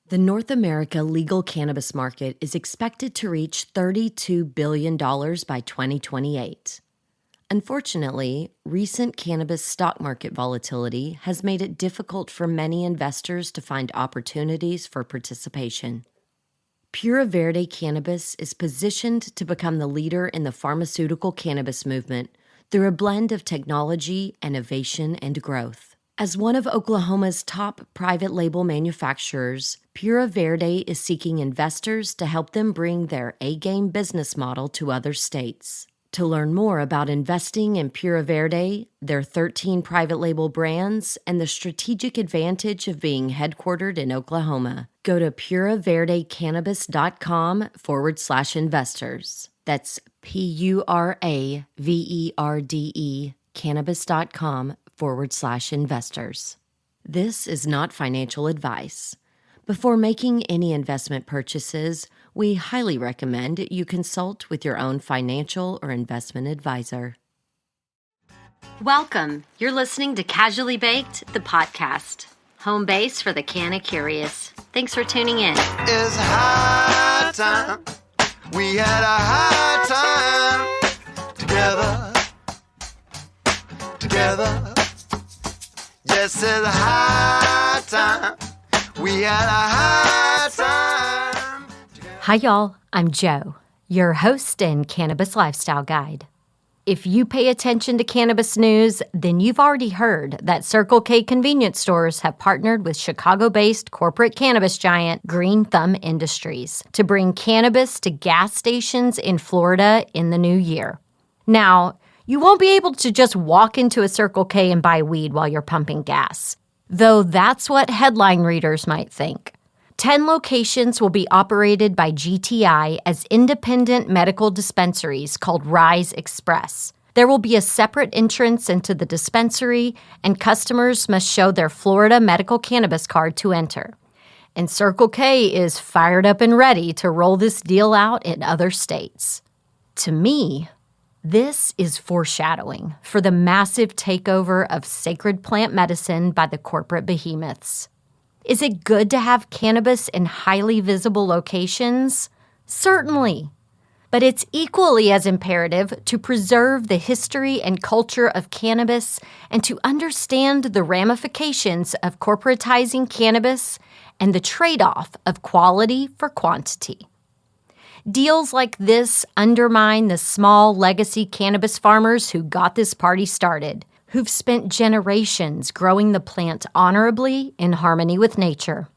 The North America legal cannabis market is expected to reach $32 billion by 2028. Unfortunately, recent cannabis stock market volatility has made it difficult for many investors to find opportunities for participation. Pura Verde Cannabis is positioned to become the leader in the pharmaceutical cannabis movement through a blend of technology, innovation, and growth. As one of Oklahoma's top private label manufacturers, Pura Verde is seeking investors to help them bring their A-game business model to other states. To learn more about investing in Pura Verde, their 13 private label brands, and the strategic advantage of being headquartered in Oklahoma, go to puraverdecannabis.com/investors. That's PURAVERDE cannabis.com/investors. This is not financial advice. Before making any investment purchases, we highly recommend you consult with your own financial or investment advisor. Welcome. You're listening to Casually Baked, the podcast, home base for the Canna Curious. Thanks for tuning in. It's high time. We had a high time together. Yes, it's a high time. We had a high time. Hi, y'all. I'm Jo, your host and cannabis lifestyle guide. If you pay attention to cannabis news, then you've already heard that Circle K convenience stores have partnered with Chicago-based corporate cannabis giant Green Thumb Industries to bring cannabis to gas stations in Florida in the new year. Now, you won't be able to just walk into a Circle K and buy weed while you're pumping gas, though that's what headline readers might think. 10 locations will be operated by GTI as independent medical dispensaries called Rise Express. There will be a separate entrance into the dispensary, and customers must show their Florida medical cannabis card to enter. And Circle K is fired up and ready to roll this deal out in other states. To me, this is foreshadowing for the massive takeover of sacred plant medicine by the corporate behemoths. Is it good to have cannabis in highly visible locations? Certainly. But it's equally as imperative to preserve the history and culture of cannabis and to understand the ramifications of corporatizing cannabis and the trade-off of quality for quantity. Deals like this undermine the small legacy cannabis farmers who got this party started, who've spent generations growing the plant honorably in harmony with nature.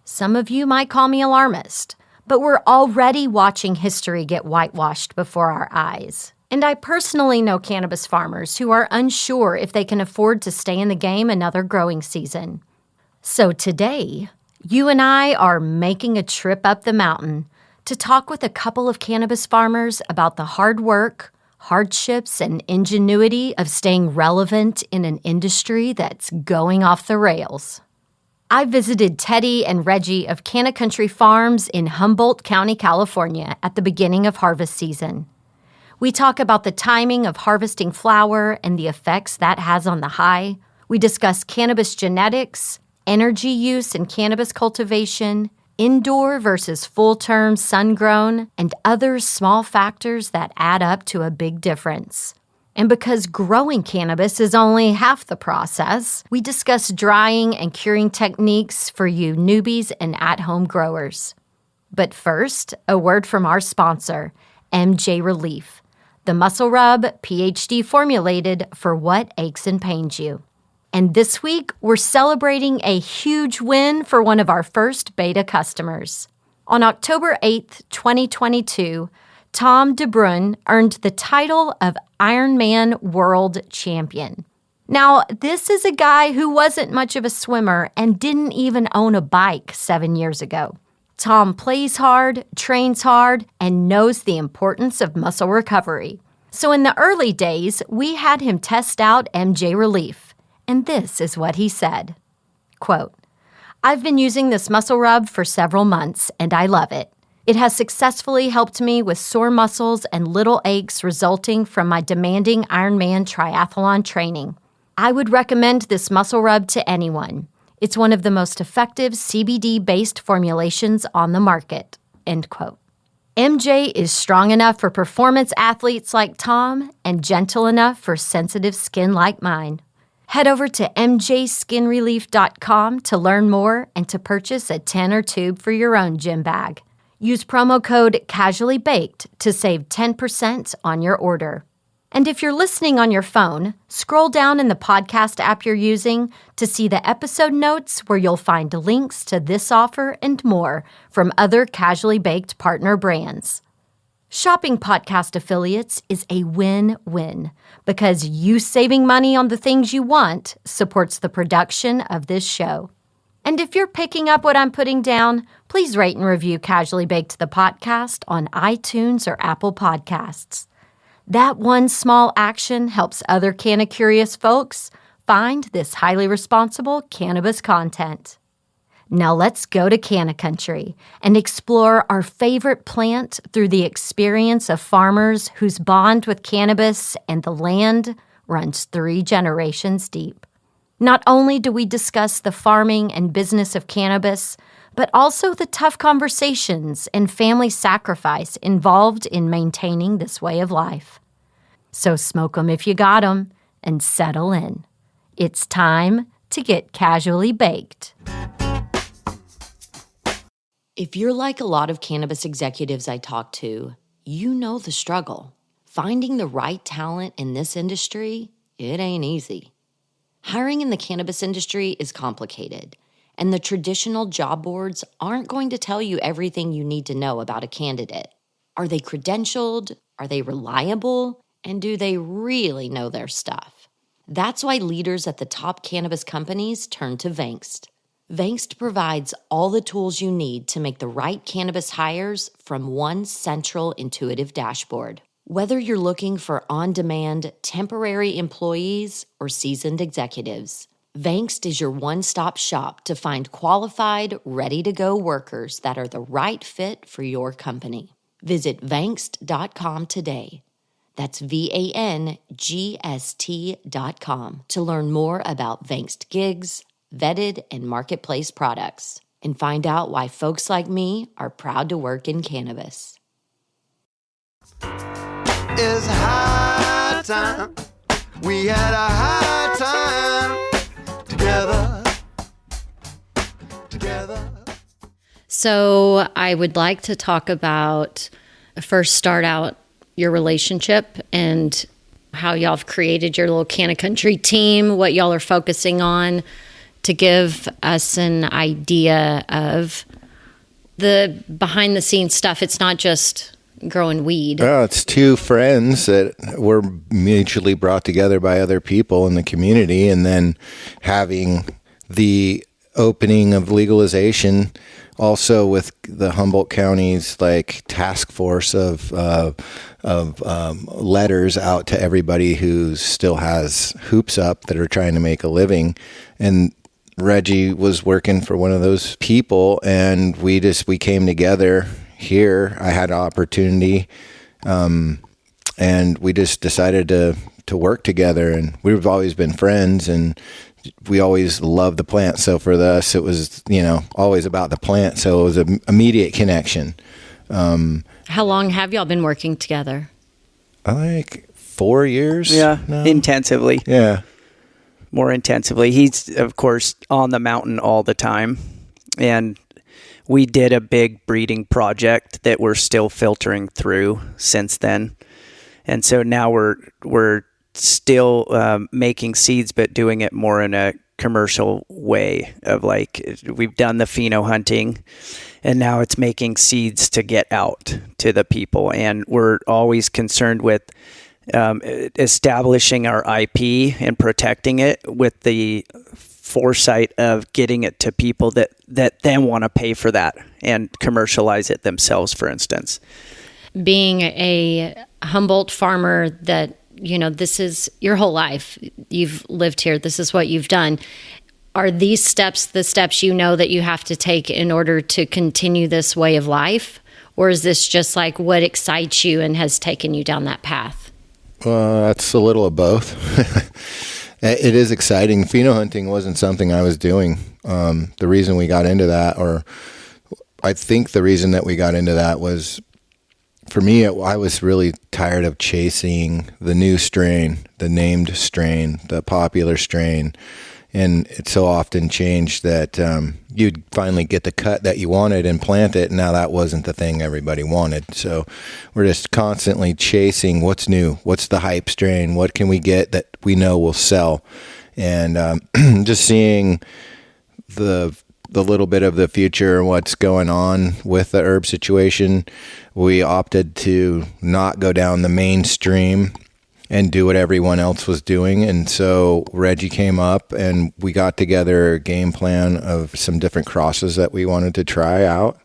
Some of you might call me alarmist, but we're already watching history get whitewashed before our eyes. And I personally know cannabis farmers who are unsure if they can afford to stay in the game another growing season. So today, you and I are making a trip up the mountain to talk with a couple of cannabis farmers about the hard work, hardships, and ingenuity of staying relevant in an industry that's going off the rails. I visited Teddy and Reggie of Canna Country Farms in Humboldt County, California at the beginning of harvest season. We talk about the timing of harvesting flower and the effects that has on the high. We discuss cannabis genetics, energy use in cannabis cultivation, indoor versus full-term sun-grown, and other small factors that add up to a big difference. And because growing cannabis is only half the process, we discuss drying and curing techniques for you newbies and at-home growers. But first, a word from our sponsor, MJ Relief, the muscle rub PhD formulated for what aches and pains you. And this week, we're celebrating a huge win for one of our first beta customers. On October 8th, 2022, Tom DeBruyne earned the title of Ironman World Champion. Now, this is a guy who wasn't much of a swimmer and didn't even own a bike 7 years ago. Tom plays hard, trains hard, and knows the importance of muscle recovery. So in the early days, we had him test out MJ Relief. And this is what he said. Quote, "I've been using this muscle rub for several months, and I love it. It has successfully helped me with sore muscles and little aches resulting from my demanding Ironman triathlon training. I would recommend this muscle rub to anyone. It's one of the most effective CBD-based formulations on the market, end quote. MJ is strong enough for performance athletes like Tom and gentle enough for sensitive skin like mine. Head over to mjskinrelief.com to learn more and to purchase a 10 or tube for your own gym bag. Use promo code CasuallyBaked to save 10% on your order. And if you're listening on your phone, scroll down in the podcast app you're using to see the episode notes where you'll find links to this offer and more from other Casually Baked partner brands. Shopping podcast affiliates is a win-win because you saving money on the things you want supports the production of this show. And if you're picking up what I'm putting down, please rate and review Casually Baked the podcast on iTunes or Apple Podcasts. That one small action helps other canna-curious folks find this highly responsible cannabis content. Now let's go to Canna Country and explore our favorite plant through the experience of farmers whose bond with cannabis and the land runs 3 generations deep. Not only do we discuss the farming and business of cannabis, but also the tough conversations and family sacrifice involved in maintaining this way of life. So smoke 'em if you got 'em and settle in. It's time to get casually baked. If you're like a lot of cannabis executives I talk to, you know the struggle. Finding the right talent in this industry, it ain't easy. Hiring in the cannabis industry is complicated, and the traditional job boards aren't going to tell you everything you need to know about a candidate. Are they credentialed? Are they reliable? And do they really know their stuff? That's why leaders at the top cannabis companies turn to Vangst. Vangst provides all the tools you need to make the right cannabis hires from one central intuitive dashboard. Whether you're looking for on-demand, temporary employees or seasoned executives, Vangst is your one-stop shop to find qualified, ready-to-go workers that are the right fit for your company. Visit Vangst.com today. That's VANGST.com to learn more about Vangst gigs, vetted and marketplace products, and find out why folks like me are proud to work in cannabis. It's high time. We had a high time together. So I would like to talk about, first start out your relationship and how y'all have created your little Canna Country team, what y'all are focusing on, to give us an idea of the behind the scenes stuff. It's not just growing weed. Oh, it's 2 friends that were mutually brought together by other people in the community, and then having the opening of legalization also with the Humboldt County's like task force of letters out to everybody who still has hoops up that are trying to make a living. And Reggie was working for one of those people, and we came together here. I had an opportunity, and we just decided to work together, and we've always been friends, and we always loved the plant. So for us, it was, always about the plant. So it was an immediate connection. How long have y'all been working together? Like 4 years. Yeah, now. intensively. Yeah. More intensively. He's, of course, on the mountain all the time. And we did a big breeding project that we're still filtering through since then. And so now we're still making seeds, but doing it more in a commercial way of like, we've done the pheno hunting, and now it's making seeds to get out to the people. And we're always concerned with establishing our IP and protecting it with the foresight of getting it to people that then want to pay for that and commercialize it themselves, for instance. Being a Humboldt farmer that, this is your whole life. You've lived here. This is what you've done. Are these steps the steps that you have to take in order to continue this way of life? Or is this just like what excites you and has taken you down that path? That's a little of both. It is exciting. Pheno hunting wasn't something I was doing The reason we got into that, or I think the reason that we got into that was, for me, I was really tired of chasing the new strain, the named strain, the popular strain. And it so often changed that you'd finally get the cut that you wanted and plant it. And now that wasn't the thing everybody wanted. So we're just constantly chasing what's new, what's the hype strain, what can we get that we know will sell. And just seeing the little bit of the future and what's going on with the herb situation, we opted to not go down the mainstream and do what everyone else was doing. And so Reggie came up and we got together a game plan of some different crosses that we wanted to try out.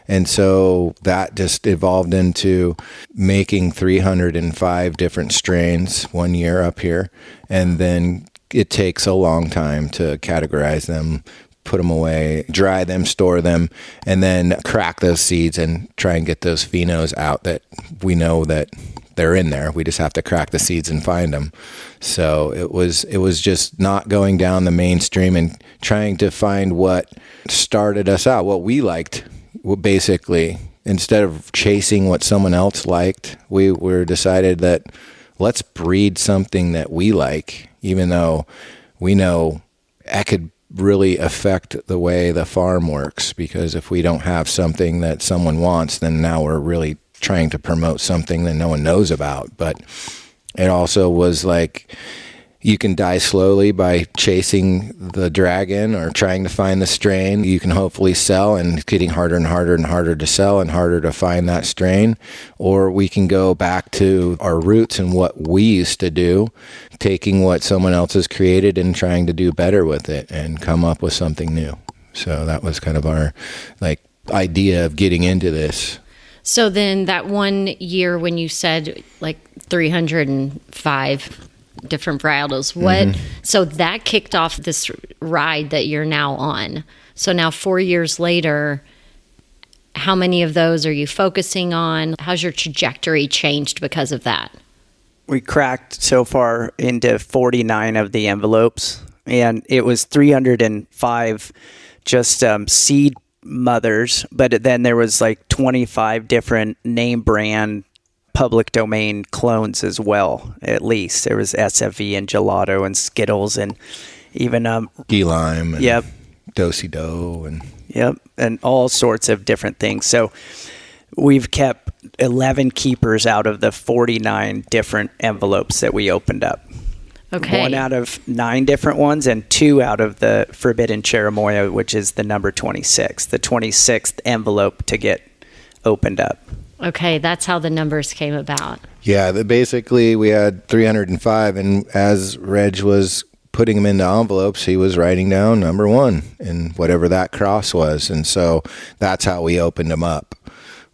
And so that just evolved into making 305 different strains one year up here. And then it takes a long time to categorize them, put them away, dry them, store them, and then crack those seeds and try and get those phenos out that we know that they're in there. We just have to crack the seeds and find them. So it was just not going down the mainstream and trying to find what started us out, what we liked. Basically, instead of chasing what someone else liked, we were decided that let's breed something that we like, even though we know it could really affect the way the farm works. Because if we don't have something that someone wants, then now we're really trying to promote something that no one knows about. But it also was like, you can die slowly by chasing the dragon or trying to find the strain you can hopefully sell, and it's getting harder and harder and harder to sell and harder to find that strain. Or we can go back to our roots and what we used to do, taking what someone else has created and trying to do better with it and come up with something new. So that was kind of our idea of getting into this. So then that one year when you said 305 different varietals, so that kicked off this ride that you're now on. So now 4 years later, how many of those are you focusing on? How's your trajectory changed because of that? We cracked so far into 49 of the envelopes, and it was 305 just seed mothers, but then there was 25 different name brand public domain clones as well. At least there was SFV and Gelato and Skittles and even Key Lime and yep, Do-si Do and yep, and all sorts of different things. So we've kept 11 keepers out of the 49 different envelopes that we opened up. Okay. 1 out of 9 different ones, and 2 out of the Forbidden Cherimoya, which is the number 26, the 26th envelope to get opened up. Okay, that's how the numbers came about. yeah, basically we had 305, and as Reg was putting them into envelopes, he was writing down number 1 and whatever that cross was. And so that's how we opened them up.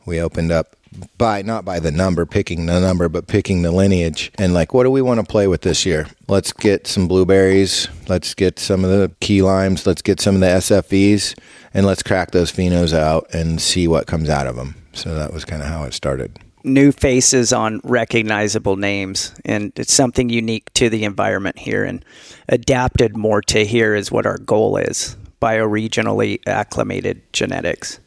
We opened up not by the number, picking the number, but picking the lineage. And what do we want to play with this year? Let's get some blueberries. Let's get some of the key limes. Let's get some of the SFVs, and let's crack those phenos out and see what comes out of them. So that was kind of how it started. New faces on recognizable names, and it's something unique to the environment here and adapted more to here is what our goal is, bioregionally acclimated genetics.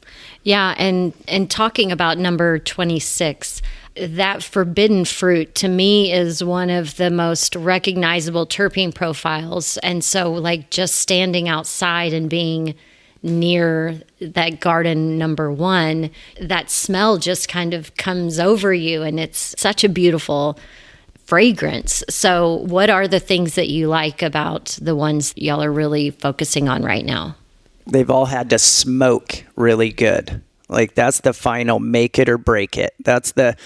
Yeah, and talking about number 26, that forbidden fruit to me is one of the most recognizable terpene profiles. And so just standing outside and being near that garden number 1, that smell just kind of comes over you, and it's such a beautiful fragrance. So what are the things that you like about the ones y'all are really focusing on right now? They've all had to smoke really good. That's the final make it or break it. That's the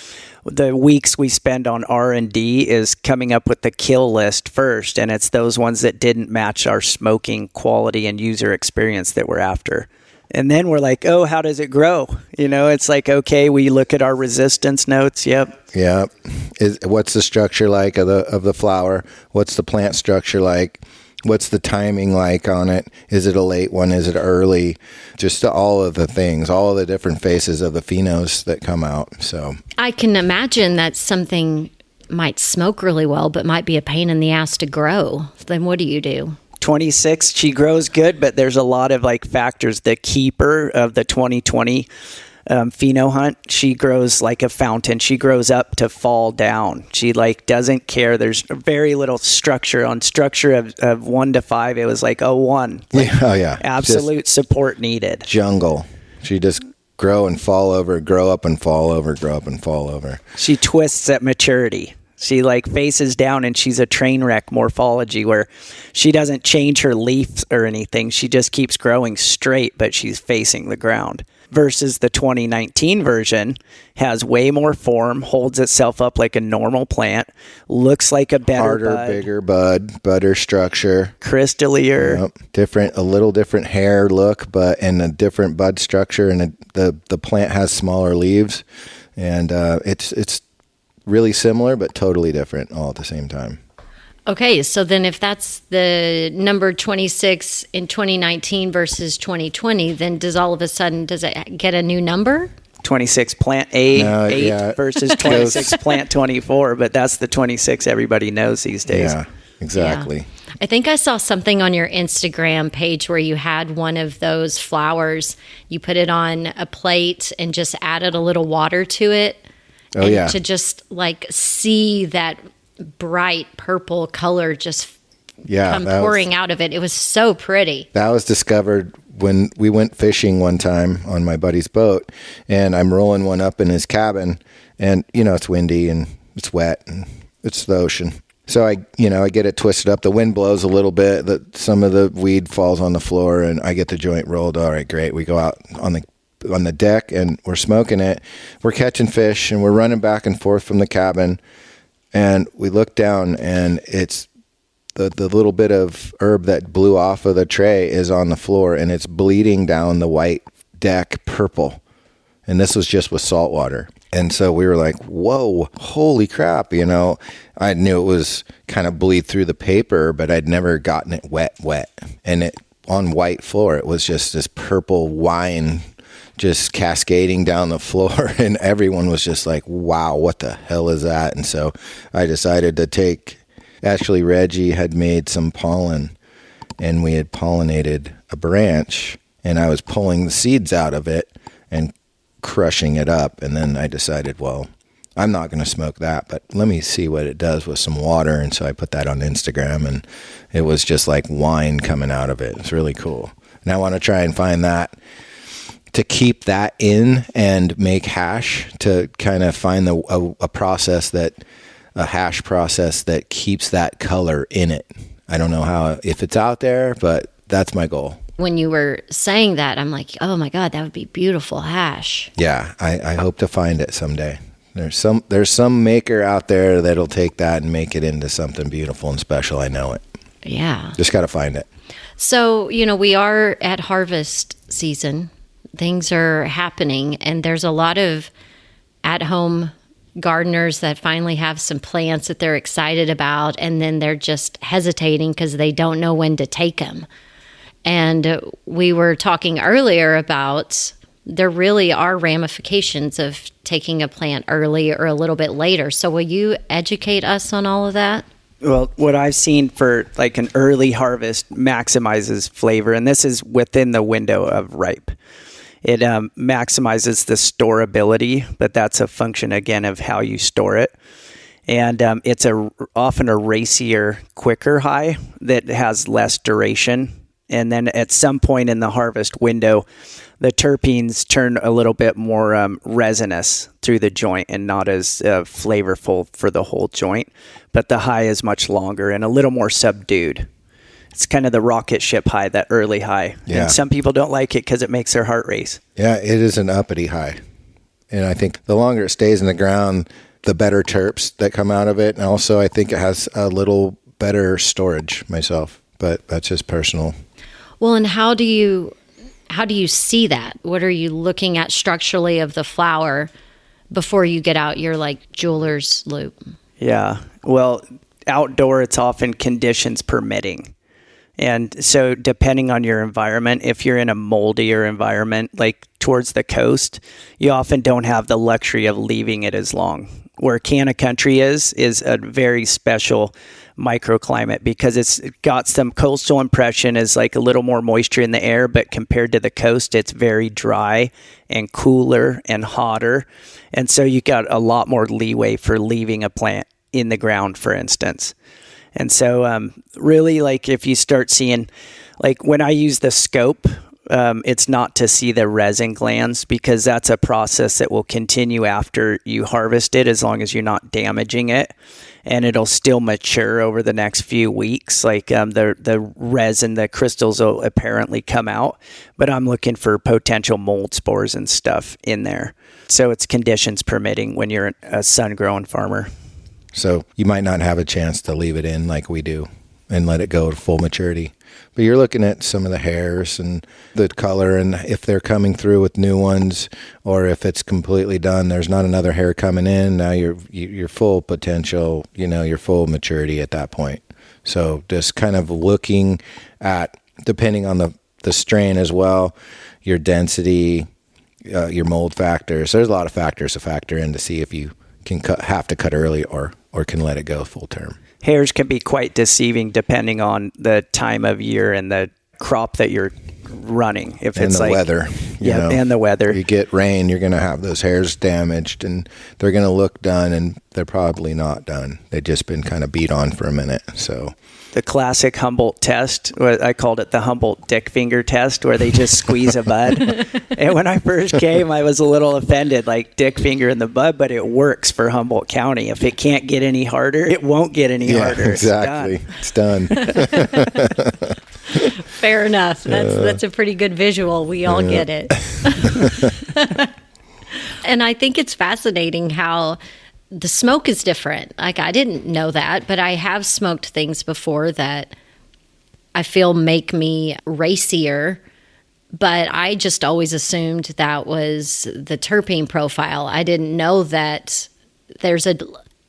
weeks we spend on R&D is coming up with the kill list first, and it's those ones that didn't match our smoking quality and user experience that we're after. And then we're like, oh, how does it grow? It's okay, we look at our resistance notes. Yep. What's the structure like of the flower? What's the plant structure like? What's the timing like on it? Is it a late one? Is it early? Just all of the things, all of the different faces of the phenos that come out. So I can imagine that something might smoke really well, but might be a pain in the ass to grow. Then what do you do? 26, she grows good, but there's a lot of like factors. The keeper of the 2020 pheno hunt, she grows like a fountain. She grows up to fall down. She like doesn't care. There's very little structure. On structure of 1 to 5, it was like 1. Like, Oh yeah, absolute just support needed. jungle. She just grow and fall over, grow up and fall over, grow up and fall over. She twists at maturity. She like faces down, and she's a train wreck morphology where she doesn't change her leaves or anything. She just keeps growing straight, but she's facing the ground. Versus the 2019 version has way more form, holds itself up like a normal plant, looks like a better Harder, bud, bigger bud, better structure. crystallier. Yep. A little different hair look, and a different bud structure, and the plant has smaller leaves, and it's really similar but totally different all at the same time. Okay, so then if that's the number 26 in 2019 versus 2020, then does it get a new number? 26 plant A, No, 8 yeah. versus 26 plant 24, but that's the 26 everybody knows these days. Yeah, exactly. Yeah. I think I saw something on your Instagram page where you had one of those flowers. You put it on a plate and just added a little water to it. Oh, and yeah. to just like see that bright purple color just come pouring out of it. It was so pretty. That was discovered when we went fishing one time on my buddy's boat, and I'm rolling one up in his cabin, and it's windy and it's wet and it's the ocean. So I get it twisted up. The wind blows a little bit. Some of the weed falls on the floor, and I get the joint rolled. All right, great. We go out on the deck, and we're smoking it. We're catching fish, and we're running back and forth from the cabin. And we look down, and it's the little bit of herb that blew off of the tray is on the floor, and it's bleeding down the white deck purple. And this was just with salt water. And so we were like, whoa, holy crap. I knew it was kind of bleed through the paper, but I'd never gotten it wet. And it on white floor, it was just this purple wine just cascading down the floor, and everyone was just like, wow, what the hell is that? And so I decided to actually Reggie had made some pollen, and we had pollinated a branch, and I was pulling the seeds out of it and crushing it up. And then I decided, well, I'm not going to smoke that, but let me see what it does with some water. And so I put that on Instagram, and it was just like wine coming out of it. It's really cool. And I want to try and find that, to keep that in and make hash, to kind of find a hash process that keeps that color in it. I don't know if it's out there, but that's my goal. When you were saying that, I'm like, oh my God, that would be beautiful hash. Yeah, I hope to find it someday. There's some maker out there that'll take that and make it into something beautiful and special. I know it. Yeah. Just got to find it. So, we are at harvest season. Things are happening, and there's a lot of at-home gardeners that finally have some plants that they're excited about, and then they're just hesitating because they don't know when to take them. And we were talking earlier about there really are ramifications of taking a plant early or a little bit later. So will you educate us on all of that? Well, what I've seen for like an early harvest maximizes flavor, and this is within the window of ripe. It maximizes the storability, but that's a function, again, of how you store it. And it's often a racier, quicker high that has less duration. And then at some point in the harvest window, the terpenes turn a little bit more resinous through the joint and not as flavorful for the whole joint. But the high is much longer and a little more subdued. It's kind of the rocket ship high, that early high. Yeah. And some people don't like it because it makes their heart race. Yeah, it is an uppity high. And I think the longer it stays in the ground, the better terps that come out of it. And also, I think it has a little better storage myself. But that's just personal. Well, and how do you see that? What are you looking at structurally of the flower before you get out your like jeweler's loop? Yeah. Well, outdoor, it's often conditions permitting. And so depending on your environment, if you're in a moldier environment, like towards the coast, you often don't have the luxury of leaving it as long. Where Canna Country is a very special microclimate because it's got some coastal impression as like a little more moisture in the air, but compared to the coast, it's very dry and cooler and hotter. And so you got a lot more leeway for leaving a plant in the ground, for instance. And so really, like if you start seeing, like when I use the scope, it's not to see the resin glands because that's a process that will continue after you harvest it as long as you're not damaging it. And it'll still mature over the next few weeks. Like the resin, the crystals will apparently come out. But I'm looking for potential mold spores and stuff in there. So it's conditions permitting when you're a sun-grown farmer. So you might not have a chance to leave it in like we do and let it go to full maturity. But you're looking at some of the hairs and the color, and if they're coming through with new ones, or if it's completely done, there's not another hair coming in. Now you're full potential, you're full maturity at that point. So just kind of looking at, depending on the strain as well, your density, your mold factors. There's a lot of factors to factor in to see if you can have to cut early or can let it go full term. Hairs can be quite deceiving depending on the time of year and the crop that you're running. If it's like weather, and the weather. You get rain, you're going to have those hairs damaged, and they're going to look done, and they're probably not done. They've just been kind of beat on for a minute. So the classic Humboldt test, I called it the Humboldt dick finger test, where they just squeeze a bud. And when I first came, I was a little offended, like dick finger in the bud, but it works for Humboldt County. If it can't get any harder, it won't get any harder. Exactly. It's done. Fair enough. That's a pretty good visual. We all get it. And I think it's fascinating how the smoke is different. Like, I didn't know that, but I have smoked things before that I feel make me racier, but I just always assumed that was the terpene profile. I didn't know that there's a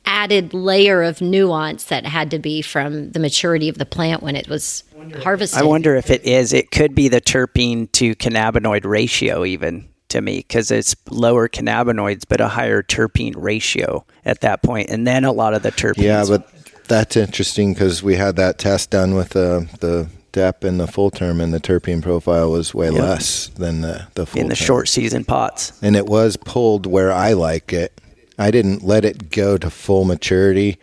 added layer of nuance that had to be from the maturity of the plant when it was harvested. I wonder if it is. It could be the terpene to cannabinoid ratio even, to me, because it's lower cannabinoids but a higher terpene ratio at that point, and then a lot of the terpenes. Yeah, but that's interesting because we had that test done with the DEP and the full term, and the terpene profile was way less than the full in the term. short season pots. And it was pulled where I like it. I didn't let it go to full maturity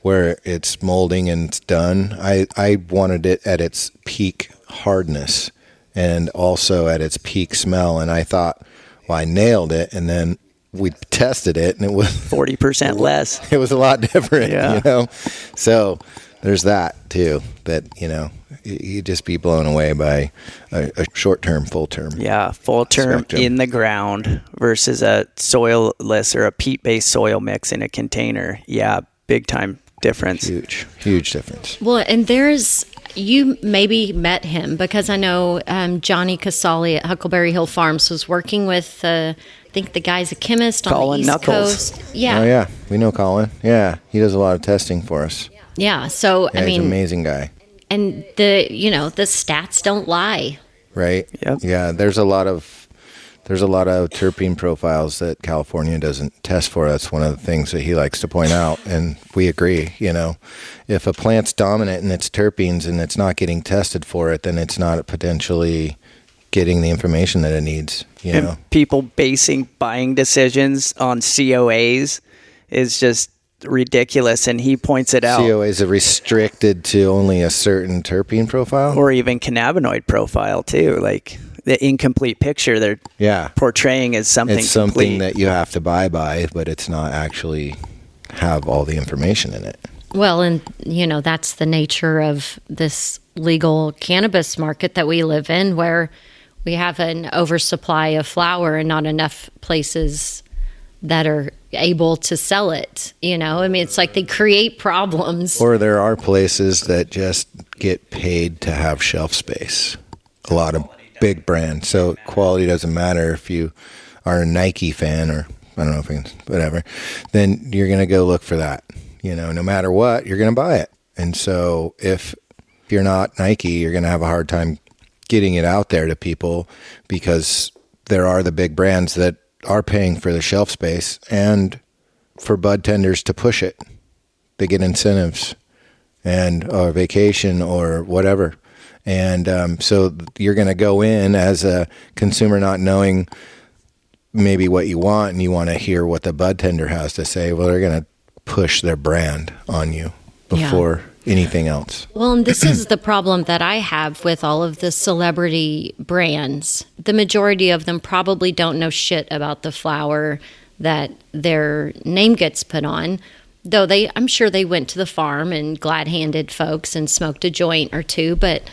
where it's molding and it's done. I wanted it at its peak hardness and also at its peak smell, and I thought, well, I nailed it, and then we tested it, and it was 40% less. It was a lot different, Yeah. So there's that too. That you just be blown away by a short term, full term. Yeah, full term spectrum. in the ground versus a soilless or a peat based soil mix in a container. Yeah, big time difference. Huge difference. Well, and you maybe met him because I know Johnny Casali at Huckleberry Hill Farms was working with, I think the guy's a chemist on Colin the East Knuckles. Coast. Yeah. Oh, yeah. We know Colin. Yeah. He does a lot of testing for us. Yeah. So, Yeah, I he's mean, an amazing guy. and the stats don't lie. Right? Yep. Yeah. There's a lot of terpene profiles that California doesn't test for. That's one of the things that he likes to point out, and we agree. If a plant's dominant in its terpenes and it's not getting tested for it, then it's not potentially getting the information that it needs. And people basing buying decisions on COAs is just ridiculous, and he points it out. COAs are restricted to only a certain terpene profile, Or even cannabinoid profile too, like the incomplete picture they're portraying as something it's something complete. that you have to buy by, but it's not actually have all the information in it. Well, and that's the nature of this legal cannabis market that we live in, where we have an oversupply of flower and not enough places that are able to sell it. I mean, it's like they create problems. Or there are places that just get paid to have shelf space. A lot of big brands. So quality doesn't matter if you are a Nike fan or I don't know if whatever, then you're going to go look for that. No matter what, you're going to buy it. And so if you're not Nike, you're going to have a hard time getting it out there to people because there are the big brands that are paying for the shelf space and for bud tenders to push it. They get incentives or vacation or whatever. And so you're going to go in as a consumer not knowing maybe what you want, and you want to hear what the bud tender has to say. Well, they're going to push their brand on you before anything else. Well, and this is the problem that I have with all of the celebrity brands. The majority of them probably don't know shit about the flower that their name gets put on. Though I'm sure they went to the farm and glad-handed folks and smoked a joint or two. But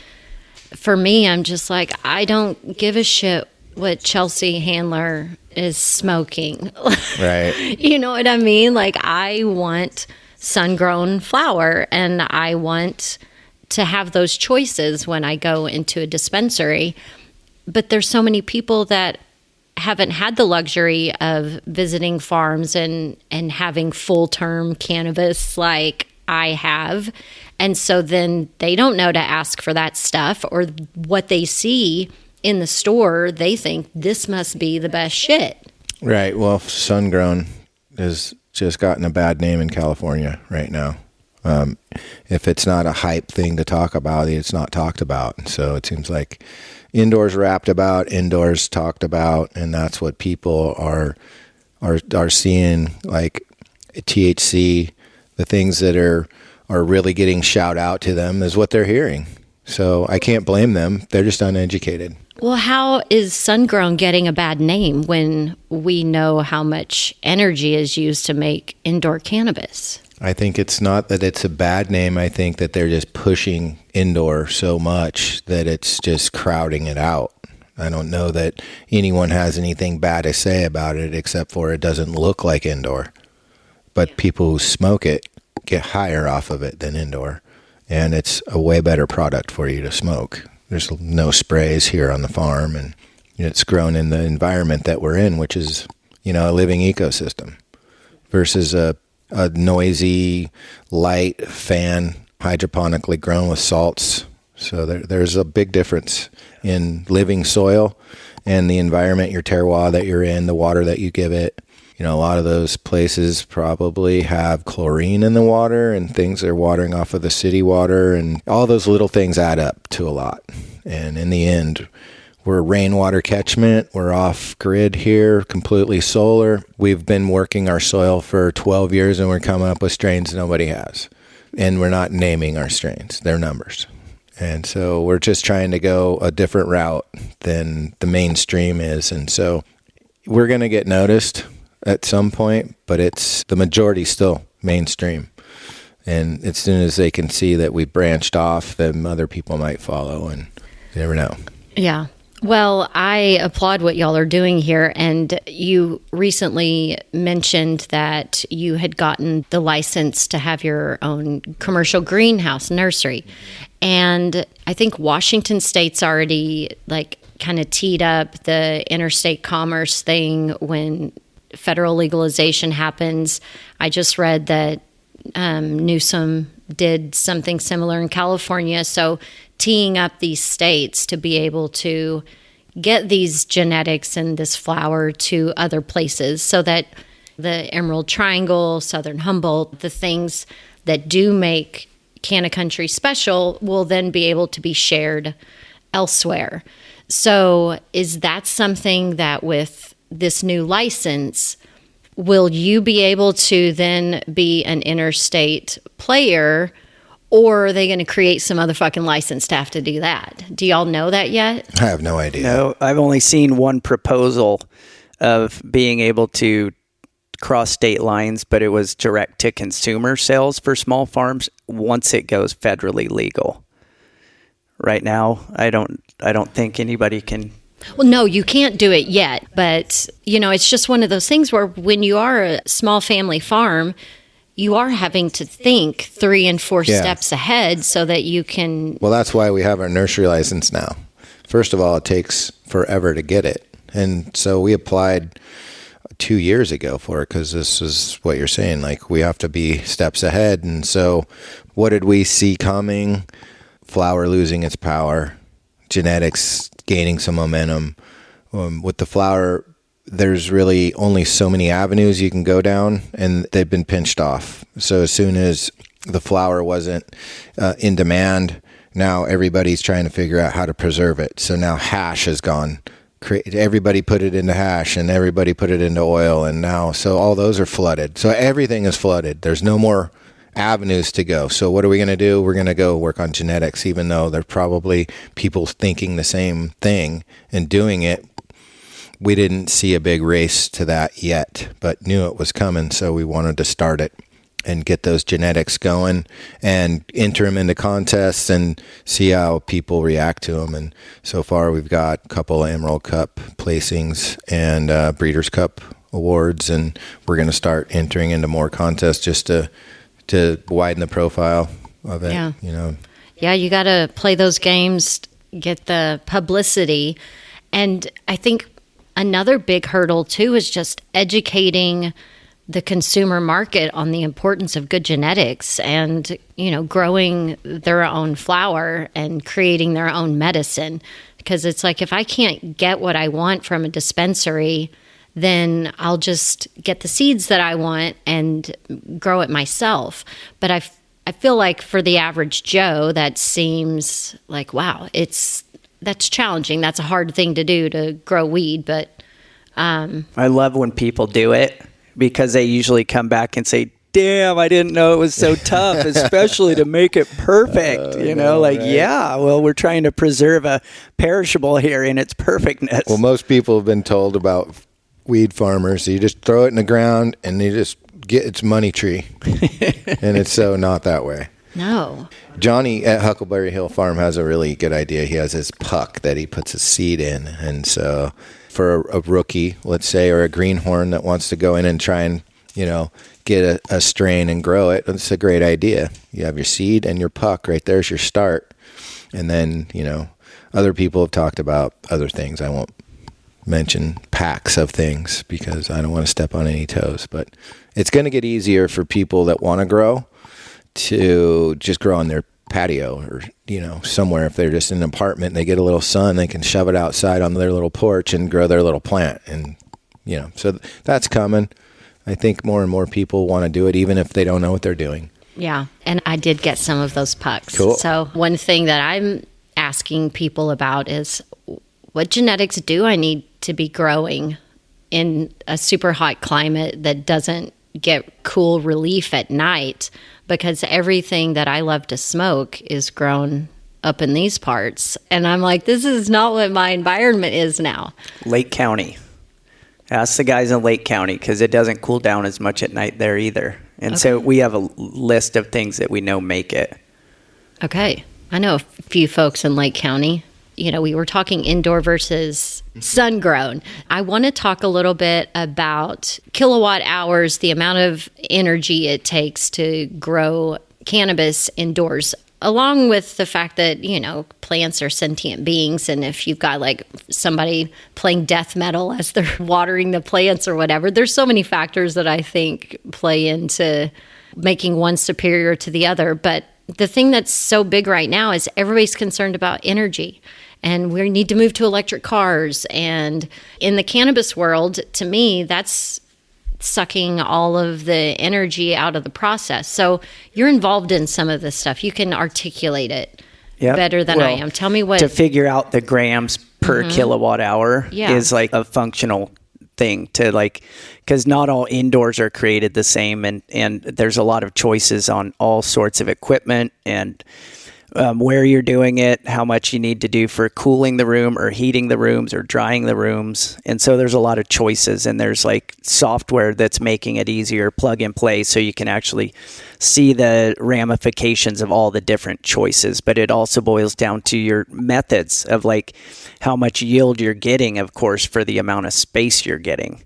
for me, I'm just like, I don't give a shit what Chelsea Handler is smoking. Right. You know what I mean? Like, I want sun-grown flower, and I want to have those choices when I go into a dispensary. But there's so many people that haven't had the luxury of visiting farms and having full-term cannabis like I have. And so then they don't know to ask for that stuff, or what they see in the store, they think this must be the best shit. Right. Well, sun-grown has just gotten a bad name in California right now. If it's not a hype thing to talk about, it's not talked about. So it seems like indoors rapped about, indoors talked about, and that's what people are seeing, like THC, the things that are really getting shout out to them is what they're hearing. So I can't blame them. They're just uneducated. Well, how is sun-grown getting a bad name when we know how much energy is used to make indoor cannabis? I think it's not that it's a bad name. I think that they're just pushing indoor so much that it's just crowding it out. I don't know that anyone has anything bad to say about it except for it doesn't look like indoor. But people who smoke it get higher off of it than indoor. And it's a way better product for you to smoke. There's no sprays here on the farm, and it's grown in the environment that we're in, which is, a living ecosystem versus a noisy, light fan, hydroponically grown with salts. So there's a big difference in living soil and the environment, your terroir that you're in, the water that you give it. A lot of those places probably have chlorine in the water and things they're watering off of the city water, and all those little things add up to a lot. And in the end, we're rainwater catchment. We're off grid here, completely solar. We've been working our soil for 12 years and we're coming up with strains nobody has. And we're not naming our strains, they're numbers. And so we're just trying to go a different route than the mainstream is. And so we're going to get noticed at some point, but it's the majority still mainstream. And as soon as they can see that we branched off, then other people might follow, and you never know. Yeah. Well, I applaud what y'all are doing here. And you recently mentioned that you had gotten the license to have your own commercial greenhouse nursery. And I think Washington State's already kind of teed up the interstate commerce thing when federal legalization happens. I just read that Newsom did something similar in California. So teeing up these states to be able to get these genetics and this flower to other places so that the Emerald Triangle, Southern Humboldt, the things that do make Canna Country special will then be able to be shared elsewhere. So is that something that with this new license, will you be able to then be an interstate player, or are they going to create some other fucking license to have to do that? Do y'all know that yet? I have no idea. No, I've only seen one proposal of being able to cross state lines, but it was direct to consumer sales for small farms once it goes federally legal. Right now, I don't think anybody can. Well, no, you can't do it yet, but it's just one of those things where when you are a small family farm, you are having to think 3 and 4 steps ahead so that you can. Well, that's why we have our nursery license now. First of all, it takes forever to get it. And so we applied 2 years ago for it because this is what you're saying. We have to be steps ahead. And so what did we see coming? Flower losing its power, genetics gaining some momentum. With the flower, there's really only so many avenues you can go down, and they've been pinched off. So as soon as the flower wasn't in demand. Now everybody's trying to figure out how to preserve it. So now hash has gone. Everybody put it into hash and everybody put it into oil. And now, so all those are flooded. So everything is flooded. There's no more avenues to go. So what are we going to do? We're going to go work on genetics, even though there's probably people thinking the same thing and doing it. We didn't see a big race to that yet, but knew it was coming. So we wanted to start it and get those genetics going and enter them into contests and see how people react to them. And so far we've got a couple of Emerald Cup placings and Breeders' Cup awards, and we're going to start entering into more contests just to widen the profile of it. Yeah. You know. Yeah, you got to play those games, get the publicity. And I think another big hurdle too is just educating the consumer market on the importance of good genetics and, you know, growing their own flower and creating their own medicine. Because it's like, if I can't get what I want from a dispensary, then I'll just get the seeds that I want and grow it myself. But I feel like for the average Joe, that seems like, wow, that's challenging. That's a hard thing to do, to grow weed. But I love when people do it, because they usually come back and say, damn, I didn't know it was so tough, especially to make it perfect. Right? Yeah, well, we're trying to preserve a perishable here in its perfectness. Well, most people have been told about weed farmers, you just throw it in the ground and you just get its money tree. And it's so not that way. no. Johnny at Huckleberry Hill Farm has a really good idea. He has his puck that he puts a seed in. And so for a rookie, let's say, or a greenhorn that wants to go in and try and, get a strain and grow it, it's a great idea. You have your seed and your puck right there's your start. And then, other people have talked about other things. I won't mention packs of things because I don't want to step on any toes, but it's going to get easier for people that want to grow to just grow on their patio or, somewhere. If they're just in an apartment and they get a little sun, they can shove it outside on their little porch and grow their little plant. And, so that's coming. I think more and more people want to do it, even if they don't know what they're doing. Yeah. And I did get some of those pucks. Cool. So one thing that I'm asking people about is, what genetics do I need to be growing in a super hot climate that doesn't get cool relief at night? Because everything that I love to smoke is grown up in these parts. And I'm like, this is not what my environment is now. Lake County. Ask the guys in Lake County, because it doesn't cool down as much at night there either. And so we have a list of things that we know make it. Okay. I know a few folks in Lake County. We were talking indoor versus sun grown. I want to talk a little bit about kilowatt hours, the amount of energy it takes to grow cannabis indoors, along with the fact that, plants are sentient beings. And if you've got like somebody playing death metal as they're watering the plants or whatever, there's so many factors that I think play into making one superior to the other. But the thing that's so big right now is everybody's concerned about energy. And we need to move to electric cars. And in the cannabis world, to me, that's sucking all of the energy out of the process. So you're involved in some of this stuff. You can articulate it better than I am. Tell me what... To figure out the grams per kilowatt hour is like a functional thing to because not all indoors are created the same. And there's a lot of choices on all sorts of equipment and where you're doing it, how much you need to do for cooling the room or heating the rooms or drying the rooms. And so there's a lot of choices, and there's software that's making it easier, plug and play, so you can actually see the ramifications of all the different choices. But it also boils down to your methods of how much yield you're getting, of course, for the amount of space you're getting.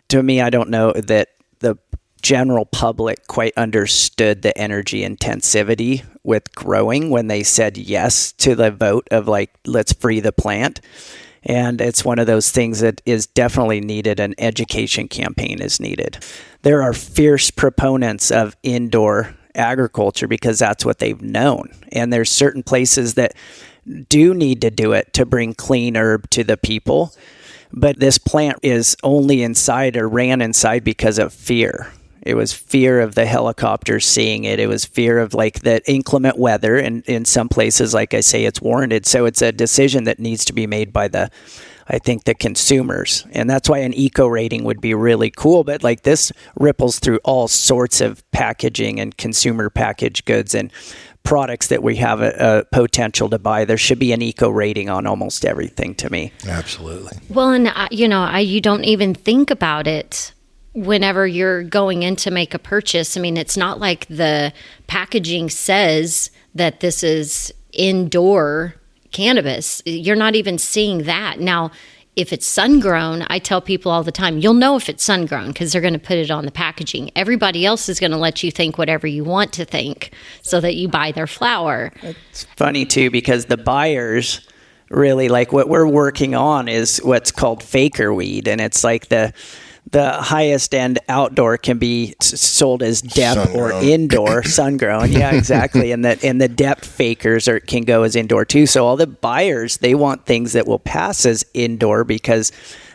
To me, I don't know that the general public quite understood the energy intensivity with growing when they said yes to the vote of let's free the plant. And it's one of those things that is definitely needed. An education campaign is needed. There are fierce proponents of indoor agriculture because that's what they've known. And there's certain places that do need to do it to bring clean herb to the people. But this plant is only inside or ran inside because of fear. It was fear of the helicopters seeing it. It was fear of like the inclement weather. And in some places, like I say, it's warranted. So it's a decision that needs to be made by the consumers. And that's why an eco rating would be really cool. But like this ripples through all sorts of packaging and consumer packaged goods and products that we have a potential to buy. There should be an eco rating on almost everything to me. Absolutely. Well, and you don't even think about it whenever you're going in to make a purchase. I mean, it's not like the packaging says that this is indoor cannabis. You're not even seeing that. Now, if it's sun-grown, I tell people all the time, you'll know if it's sun-grown because they're going to put it on the packaging. Everybody else is going to let you think whatever you want to think so that you buy their flower. It's funny, too, because the buyers really like what we're working on is what's called faker weed. And it's like the highest end outdoor can be sold as depth or indoor sun-grown. Yeah, exactly. And the depth fakers can go as indoor too. So all the buyers, they want things that will pass as indoor because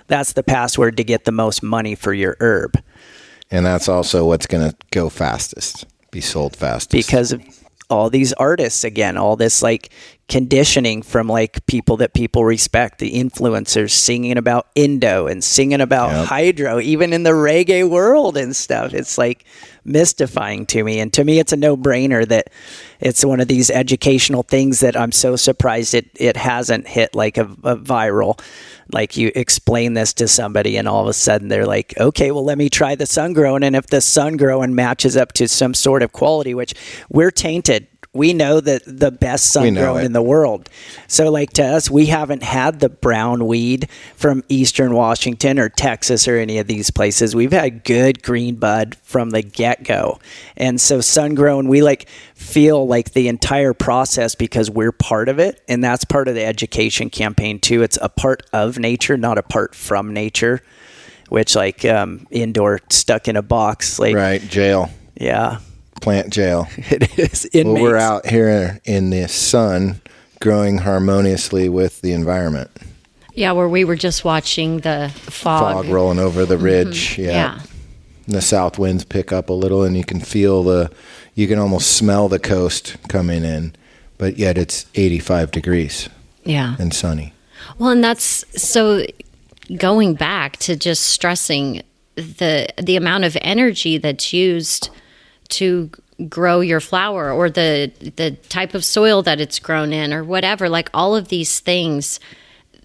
that's the password to get the most money for your herb. And that's also what's going to go fastest, be sold fastest. Because of all these artists, again, all this like conditioning from like people that people respect, the influencers singing about Indo and singing about hydro, even in the reggae world and stuff. It's like mystifying to me. And to me, it's a no-brainer that it's one of these educational things that I'm so surprised it hasn't hit like a viral. Like you explain this to somebody and all of a sudden they're like, okay, well, let me try the sun-grown. And if the sun-grown matches up to some sort of quality, which we're tainted, we know that the best sun-grown in the world. So like to us, we haven't had the brown weed from Eastern Washington or Texas or any of these places. We've had good green bud from the get-go. And so sun-grown, we like feel like the entire process because we're part of it. And that's part of the education campaign too. It's a part of nature, not apart from nature, which like indoor stuck in a box. Like, right, jail. Yeah. Plant jail. It is. Inmates. Well, we're out here in the sun growing harmoniously with the environment. Yeah, where we were just watching the fog rolling over the ridge. Mm-hmm. Yeah. And the south winds pick up a little and you can feel you can almost smell the coast coming in, but yet it's 85 degrees. Yeah. And sunny. Well, and that's so going back to just stressing the amount of energy that's used to grow your flower or the type of soil that it's grown in or whatever, like all of these things,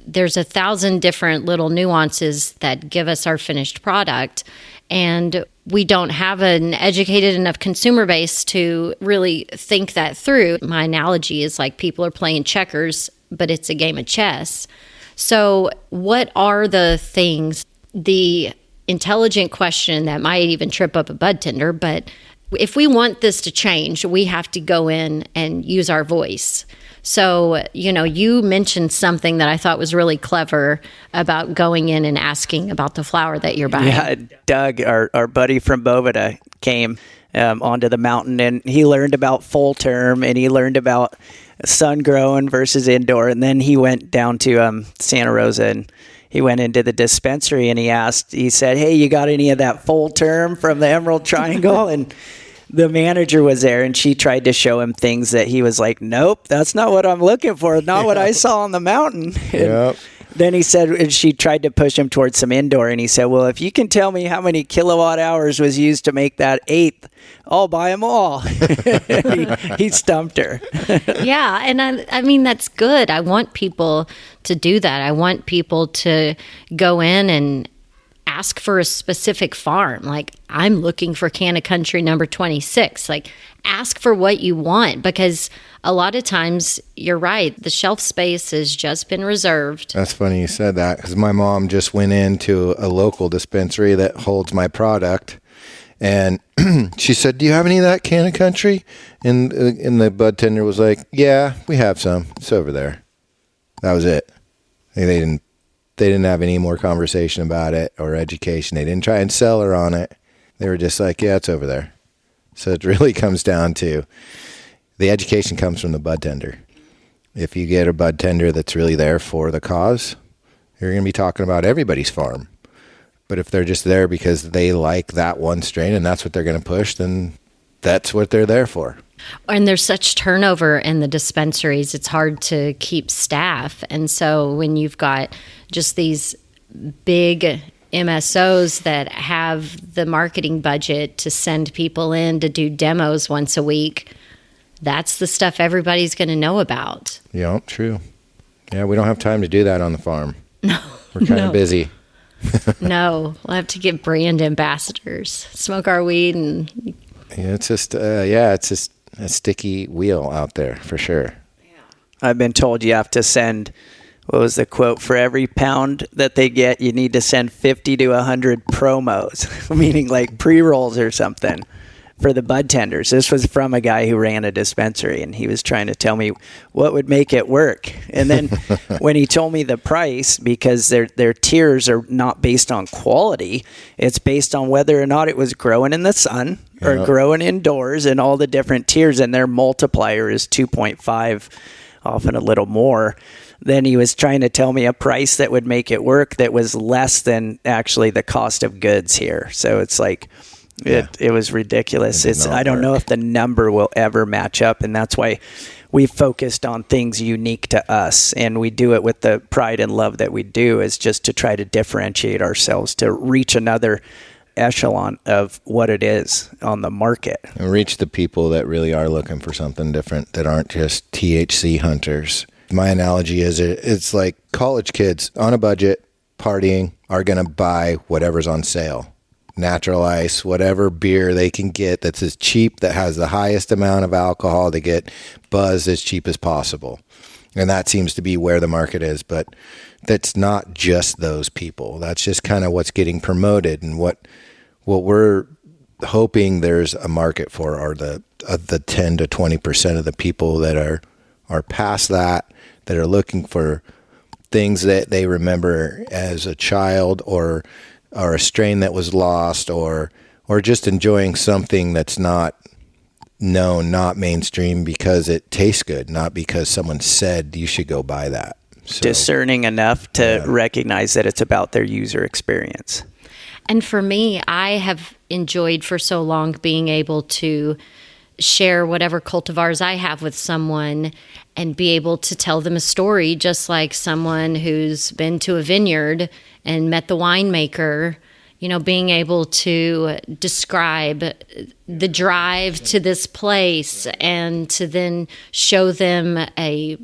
there's 1,000 different little nuances that give us our finished product. And we don't have an educated enough consumer base to really think that through. My analogy is like people are playing checkers, but it's a game of chess. So what are the things, the intelligent question that might even trip up a bud tender, but if we want this to change, we have to go in and use our voice. So, you mentioned something that I thought was really clever about going in and asking about the flower that you're buying. Yeah, Doug, our buddy from Boveda, came onto the mountain and he learned about full term and he learned about sun grown versus indoor. And then he went down to Santa Rosa and he went into the dispensary and he said, hey, you got any of that full term from the Emerald Triangle? And the manager was there and she tried to show him things that he was like, nope, that's not what I'm looking for. Not what I saw on the mountain. Yep. Then he said, and she tried to push him towards some indoor. And he said, well, if you can tell me how many kilowatt hours was used to make that eighth, I'll buy them all. he stumped her. Yeah. And I mean, that's good. I want people to do that. I want people to go in and ask for a specific farm. Like, I'm looking for Canna Country number 26. Like, ask for what you want, because a lot of times, you're right, the shelf space has just been reserved. That's funny you said that, because my mom just went into a local dispensary that holds my product, and she said, do you have any of that Canna Country? And the bud tender was like, yeah, we have some. It's over there. That was it. They didn't have any more conversation about it or education. They didn't try and sell her on it. They were just like, yeah, it's over there. So it really comes down to the education comes from the bud tender. If you get a bud tender that's really there for the cause, you're going to be talking about everybody's farm. But if they're just there because they like that one strain and that's what they're going to push, then that's what they're there for. And there's such turnover in the dispensaries, it's hard to keep staff. And so when you've got just these big MSOs that have the marketing budget to send people in to do demos once a week, that's the stuff everybody's going to know about. Yeah, true. Yeah, we don't have time to do that on the farm. No. We're kind of busy. No, we'll have to get brand ambassadors, smoke our weed, and yeah, it's just a sticky wheel out there for sure. I've been told you have to send, what was the quote, for every pound that they get, you need to send 50 to 100 promos, meaning like pre-rolls or something for the bud tenders. This was from a guy who ran a dispensary, and he was trying to tell me what would make it work. And then when he told me the price, because their tiers are not based on quality, it's based on whether or not it was growing in the sun or growing indoors, and all the different tiers, and their multiplier is 2.5, often a little more. Then he was trying to tell me a price that would make it work that was less than actually the cost of goods here. So it's like, it was ridiculous. I don't know if the number will ever match up, and that's why we focused on things unique to us, and we do it with the pride and love that we do, is just to try to differentiate ourselves, to reach another echelon of what it is on the market. And reach the people that really are looking for something different, that aren't just THC hunters. My analogy is it's like college kids on a budget, partying, are going to buy whatever's on sale. Natural ice, whatever beer they can get that's as cheap, that has the highest amount of alcohol, they get buzzed as cheap as possible. And that seems to be where the market is. But that's not just those people. That's just kind of what's getting promoted. And what we're hoping there's a market for are the 10 to 20% of the people that are past that are looking for things that they remember as a child, or a strain that was lost, or just enjoying something that's not known, not mainstream, because it tastes good, not because someone said you should go buy that. So, discerning enough to recognize that it's about their user experience. And for me, I have enjoyed for so long being able to share whatever cultivars I have with someone and be able to tell them a story, just like someone who's been to a vineyard and met the winemaker, being able to describe the drive to this place and to then show them a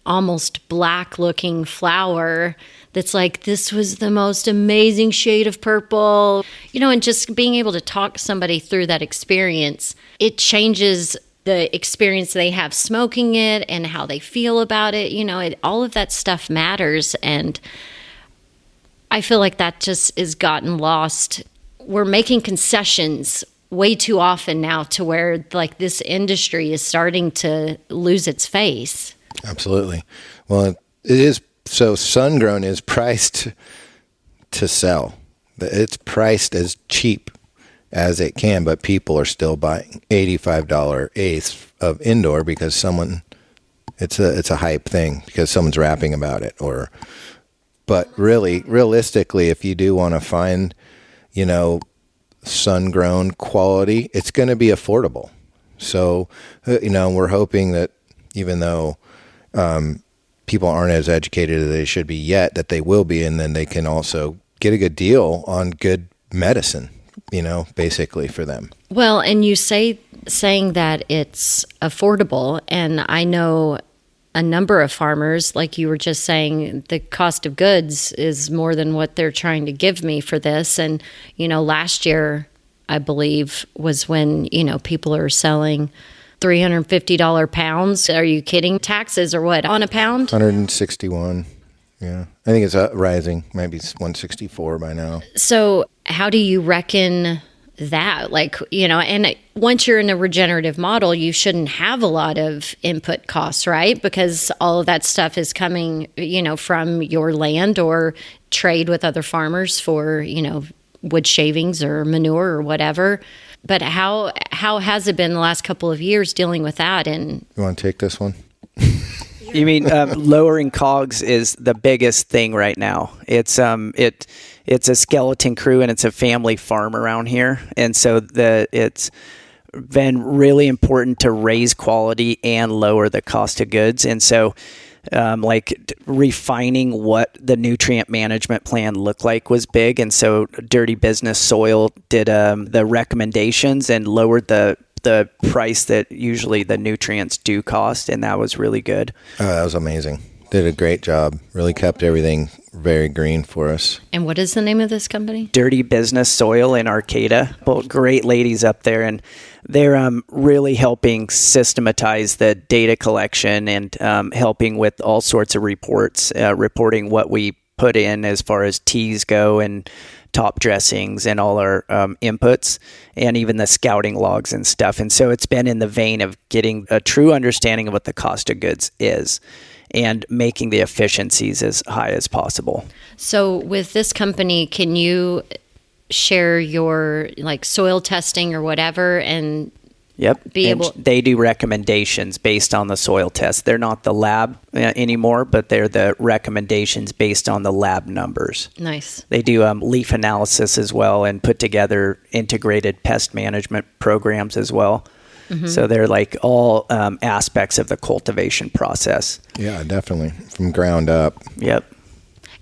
almost black looking flower that's like, this was the most amazing shade of purple, and just being able to talk somebody through that experience, it changes the experience they have smoking it and how they feel about it. All of that stuff matters. And I feel like that just is gotten lost. We're making concessions way too often now, to where like this industry is starting to lose its face. Absolutely. Well, it is. So sun-grown is priced to sell. It's priced as cheap as it can, but people are still buying $85 eighths of indoor because it's a hype thing, because someone's rapping about it. But really, realistically, if you do want to find, sun-grown quality, it's going to be affordable. So, we're hoping that even though people aren't as educated as they should be yet, that they will be, and then they can also get a good deal on good medicine, basically for them. Well, and you saying that it's affordable, and I know a number of farmers, like you were just saying, the cost of goods is more than what they're trying to give me for this. And, last year, I believe, was when, people are selling $350 pounds. Are you kidding? Taxes or what on a pound? 161. Yeah. I think it's rising. Maybe it's 164 by now. So how do you reckon that? And once you're in a regenerative model, you shouldn't have a lot of input costs, right? Because all of that stuff is coming, from your land or trade with other farmers for, wood shavings or manure or whatever. But how has it been the last couple of years dealing with that? And you want to take this one? You mean lowering COGS is the biggest thing right now. It's a skeleton crew and it's a family farm around here, and so it's been really important to raise quality and lower the cost of goods. And so refining what the nutrient management plan looked like was big. And so Dirty Business Soil did the recommendations and lowered the price that usually the nutrients do cost, and that was really good. Oh, that was amazing. Did a great job. Really kept everything very green for us. And what is the name of this company? Dirty Business Soil in Arcata. Both great ladies up there, and they're really helping systematize the data collection and helping with all sorts of reports, reporting what we put in as far as teas go and top dressings and all our inputs, and even the scouting logs and stuff. And so it's been in the vein of getting a true understanding of what the cost of goods is and making the efficiencies as high as possible. So with this company, can you share your soil testing or whatever and they do recommendations based on the soil test. They're not the lab anymore, but they're the recommendations based on the lab numbers. Nice. They do leaf analysis as well and put together integrated pest management programs as well. Mm-hmm. So they're all aspects of the cultivation process. Yeah, definitely. From ground up. Yep.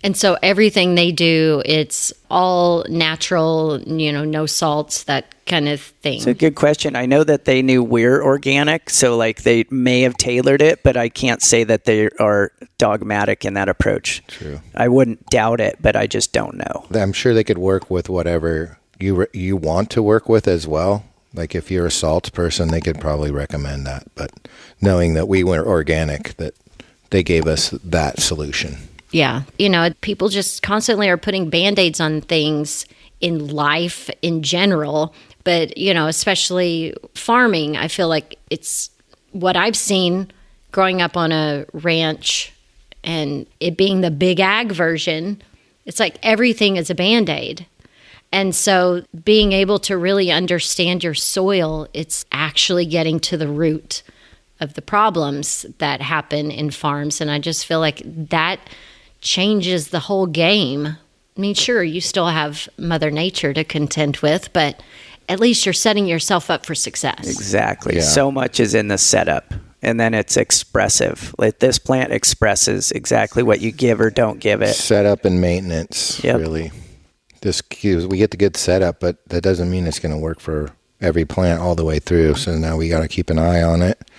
And so everything they do, it's all natural, no salts, that kind of thing. It's a good question. I know that they knew we're organic, so they may have tailored it, but I can't say that they are dogmatic in that approach. True. I wouldn't doubt it, but I just don't know. I'm sure they could work with whatever you want to work with as well. If you're a salts person, they could probably recommend that. But knowing that we were organic, that they gave us that solution. Yeah. People just constantly are putting Band-Aids on things in life in general. But, especially farming, I feel like it's what I've seen growing up on a ranch and it being the big ag version. It's like everything is a Band-Aid. And so being able to really understand your soil, it's actually getting to the root of the problems that happen in farms. And I just feel like that changes the whole game. I mean, sure, you still have Mother Nature to contend with, but at least you're setting yourself up for success. Exactly. Yeah. So much is in the setup, and then it's expressive. This plant expresses exactly what you give or don't give it. Setup and maintenance, really. We get the good setup, but that doesn't mean it's going to work for every plant all the way through. So now we got to keep an eye on it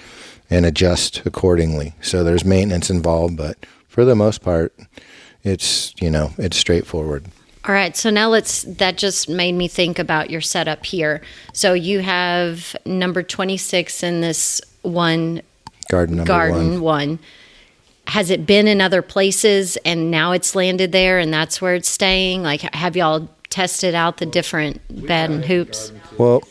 and adjust accordingly. So there's maintenance involved, but for the most part, it's straightforward. All right. So now that just made me think about your setup here. So you have number 26 in this one garden one. Has it been in other places and now it's landed there and that's where it's staying? Have y'all tested out the different bed and hoops? Well,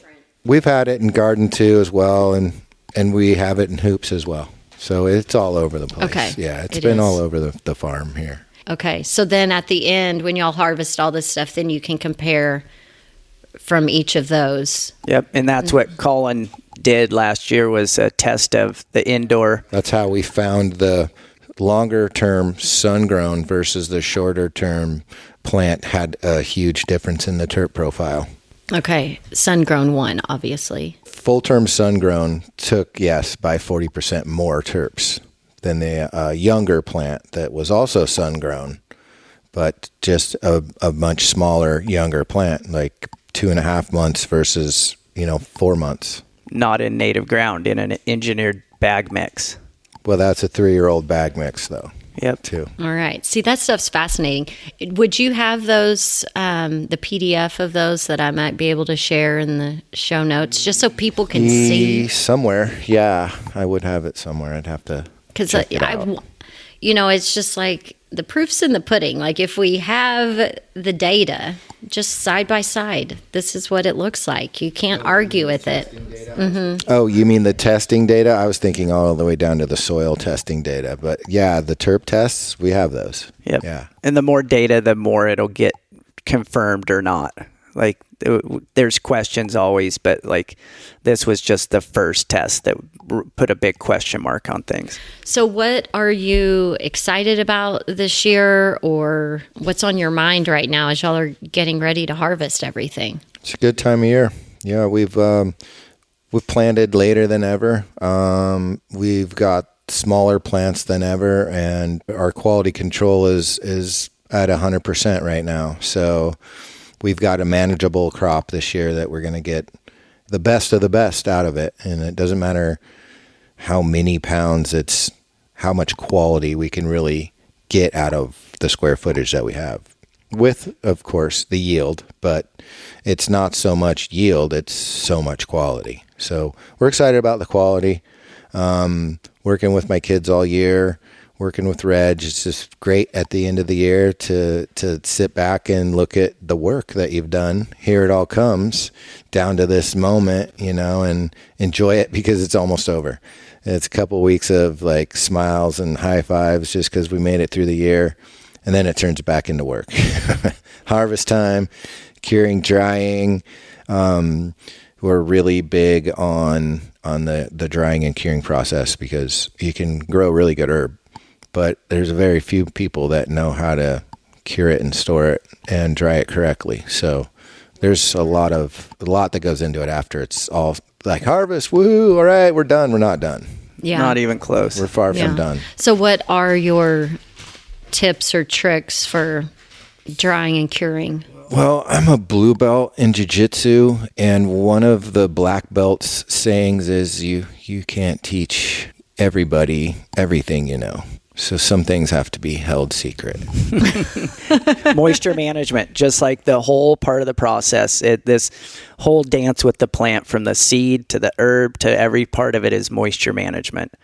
we've had it in garden 2 as well, and we have it in hoops as well. So it's all over the place. Okay. Yeah, it's been all over the farm here. Okay. So then at the end, when y'all harvest all this stuff, then you can compare from each of those. Yep. And that's what Colin did last year, was a test of the indoor. That's how we found the longer term sun grown versus the shorter term plant had a huge difference in the terp profile. Okay. Sun grown one, obviously. Full term sun grown took, by 40% more terps than the younger plant that was also sun grown, but just a much smaller, younger plant, 2.5 months versus 4 months. Not in native ground, in an engineered bag mix. Well, that's a 3-year-old bag mix, though. Yep. Too. All right. See, that stuff's fascinating. Would you have those, the PDF of those that I might be able to share in the show notes, just so people can see? Somewhere. Yeah, I would have it somewhere. I'd have to check it out. It's just the proof's in the pudding. If we have the data just side by side, this is what it looks like. You can't argue with it. Mm-hmm. Oh, you mean the testing data? I was thinking all the way down to the soil testing data. But yeah, the terp tests, we have those. Yep. Yeah. And the more data, the more it'll get confirmed or not. Like there's questions always, but like this was just the first test that put a big question mark on things. So what are you excited about this year, or what's on your mind right now as y'all are getting ready to harvest everything? It's a good time of year. Yeah, we've planted later than ever. We've got smaller plants than ever, and our quality control is at 100% right now. So we've got a manageable crop this year that we're going to get the best of the best out of it. And it doesn't matter how many pounds, it's how much quality we can really get out of the square footage that we have. With, of course, the yield, but it's not so much yield, it's so much quality. So we're excited about the quality. Working with my kids all year, working with Reg, it's just great at the end of the year to sit back and look at the work that you've done. Here it all comes down to this moment, and enjoy it because it's almost over. It's a couple weeks of like smiles and high fives just because we made it through the year, and then it turns back into work. Harvest time, curing, drying. We're really big on the drying and curing process because you can grow really good herb, but there's very few people that know how to cure it and store it and dry it correctly. So there's a lot that goes into it after it's all like harvest, woohoo, all right, we're done. We're not done. Yeah. Not even close. We're far from done. So what are your tips or tricks for drying and curing? Well, I'm a blue belt in jiu-jitsu, and one of the black belt's sayings is you can't teach everybody everything you know. So some things have to be held secret. Moisture management, just like the whole part of the process. This whole dance with the plant, from the seed to the herb to every part of it, is moisture management.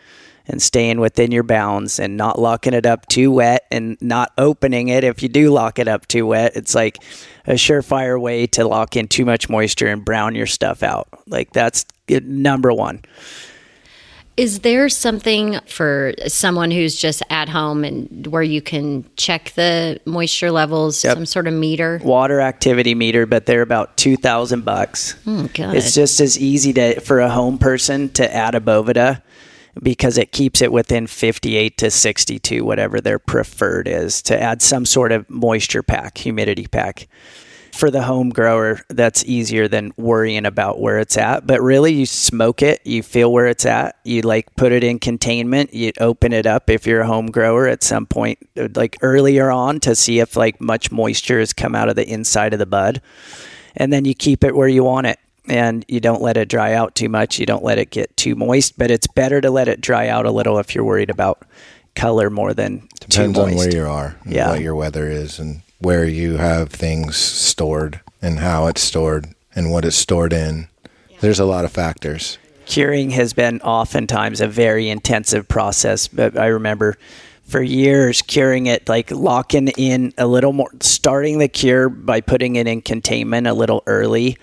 And staying within your bounds and not locking it up too wet and not opening it. If you do lock it up too wet, it's like a surefire way to lock in too much moisture and brown your stuff out. Like that's number one. Is there something for someone who's just at home and where you can check the moisture levels, some sort of meter? Water activity meter, but they're about $2,000. Oh, God. It's just as easy for a home person to add a Bovida, because it keeps it within 58 to 62, whatever their preferred is, to add some sort of moisture pack, humidity pack. For the home grower, that's easier than worrying about where it's at. But really, you smoke it, you feel where it's at, you put it in containment, you open it up if you're a home grower at some point, like earlier on, to see if much moisture has come out of the inside of the bud. And then you keep it where you want it. And you don't let it dry out too much. You don't let it get too moist, but it's better to let it dry out a little if you're worried about color more than Depends too moist. on where you are, and what your weather is, and where you have things stored, and how it's stored, and what it's stored in. There's a lot of factors. Curing has been oftentimes a very intensive process, but I remember for years curing it, locking in a little more, starting the cure by putting it in containment a little early,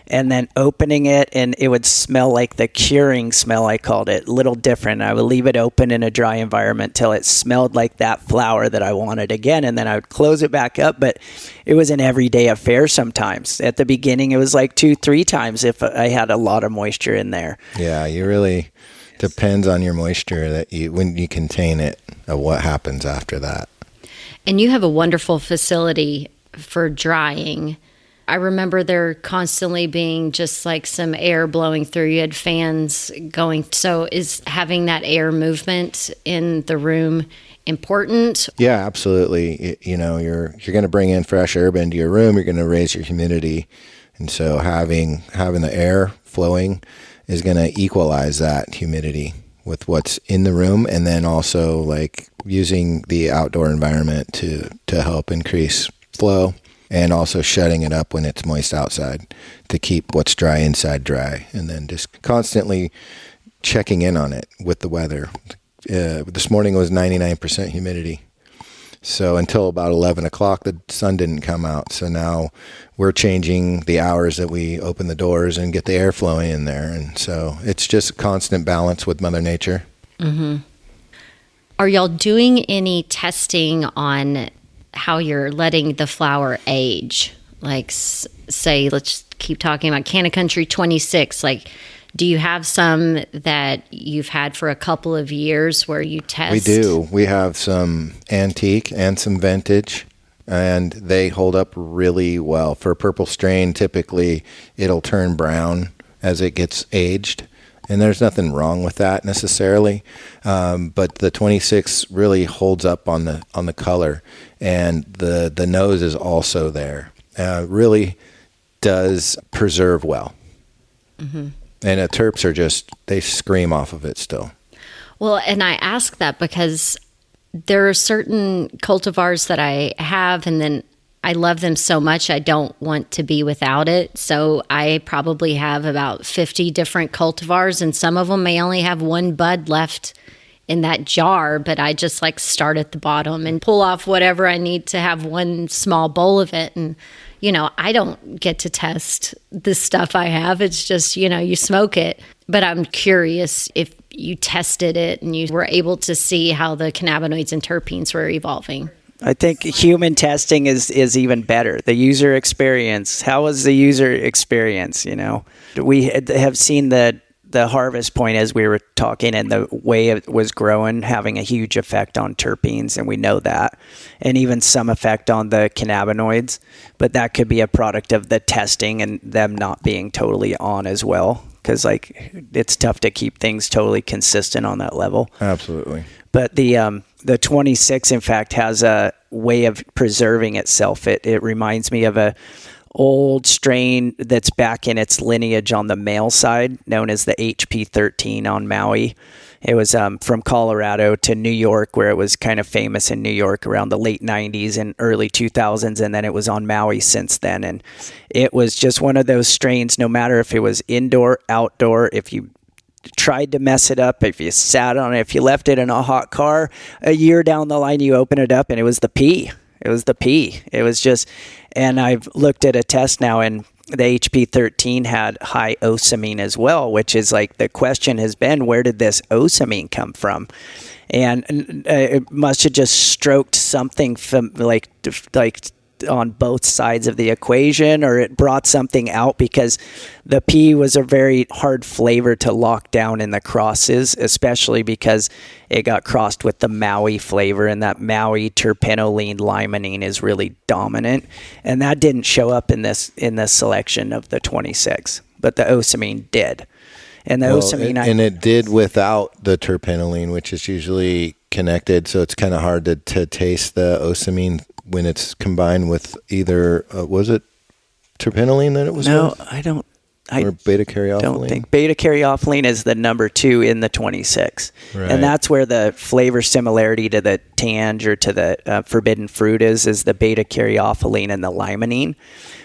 and then opening it, and it would smell like the curing smell, I called it, a little different. I would leave it open in a dry environment till it smelled like that flower that I wanted again, and then I would close it back up. But it was an everyday affair sometimes. At the beginning, it was 2-3 times if I had a lot of moisture in there. Yeah, you really depends on your moisture when you contain it, of what happens after that. And you have a wonderful facility for drying. I remember there constantly being just some air blowing through. You had fans going. So is having that air movement in the room important? Yeah, absolutely. You're going to bring in fresh herb into your room. You're going to raise your humidity. And so having the air flowing is going to equalize that humidity with what's in the room, and then also using the outdoor environment to help increase flow, and also shutting it up when it's moist outside to keep what's dry inside dry, and then just constantly checking in on it with the weather. This morning was 99% humidity. So until about 11 o'clock, the sun didn't come out. So now we're changing the hours that we open the doors and get the air flowing in there. And so it's just a constant balance with Mother Nature. Mm-hmm. Are y'all doing any testing on how you're letting the flower age? like say, let's keep talking about Canna Country 26, like, do you have some that you've had for a couple of years where you test? We do. We have some antique and some vintage, and they hold up really well. For a purple strain, typically it'll turn brown as it gets aged, and there's nothing wrong with that necessarily. But the 26 really holds up on the color, and the nose is also there. Really does preserve well. Mm-hmm. And the terps are just, they scream off of it still. Well, and I ask that because there are certain cultivars that I have, and then I love them so much I don't want to be without it. So I probably have about 50 different cultivars, and some of them may only have one bud left in that jar, but I just like start at the bottom and pull off whatever I need to have one small bowl of it. And I don't get to test the stuff I have. It's just, you smoke it. But I'm curious if you tested it and you were able to see how the cannabinoids and terpenes were evolving. I think human testing is even better. The user experience. How was the user experience? We have seen the harvest point as we were talking, and the way it was growing having a huge effect on terpenes, and we know that, and even some effect on the cannabinoids, but that could be a product of the testing and them not being totally on as well, because it's tough to keep things totally consistent on that level. Absolutely. But the 26 in fact has a way of preserving itself. It reminds me of a old strain that's back in its lineage on the male side, known as the HP13 on Maui. It was from Colorado to New York, where it was kind of famous in New York around the late 90s and early 2000s, and then it was on Maui since then. And it was just one of those strains, no matter if it was indoor, outdoor, if you tried to mess it up, if you sat on it, if you left it in a hot car, a year down the line you open it up and it was the pea. It was the pea. It was just, and I've looked at a test now, and the HP13 had high osamine as well, which is like the question has been, where did this osamine come from? And it must have just stroked something from like on both sides of the equation, or it brought something out, because the pea was a very hard flavor to lock down in the crosses, especially because it got crossed with the Maui flavor, and that Maui terpenoline limonene is really dominant, and that didn't show up in this selection of the 26, but the osamine did. And the osamine, and it did without the terpenoline, which is usually connected, so it's kind of hard to taste the osamine when it's combined with either, was it terpenoline that it was No, with? Or beta-caryophyllene? Don't think. Beta-caryophyllene is the number 2 in the 26. Right. And that's where the flavor similarity to the tange or to the forbidden fruit is the beta-caryophyllene and the limonene.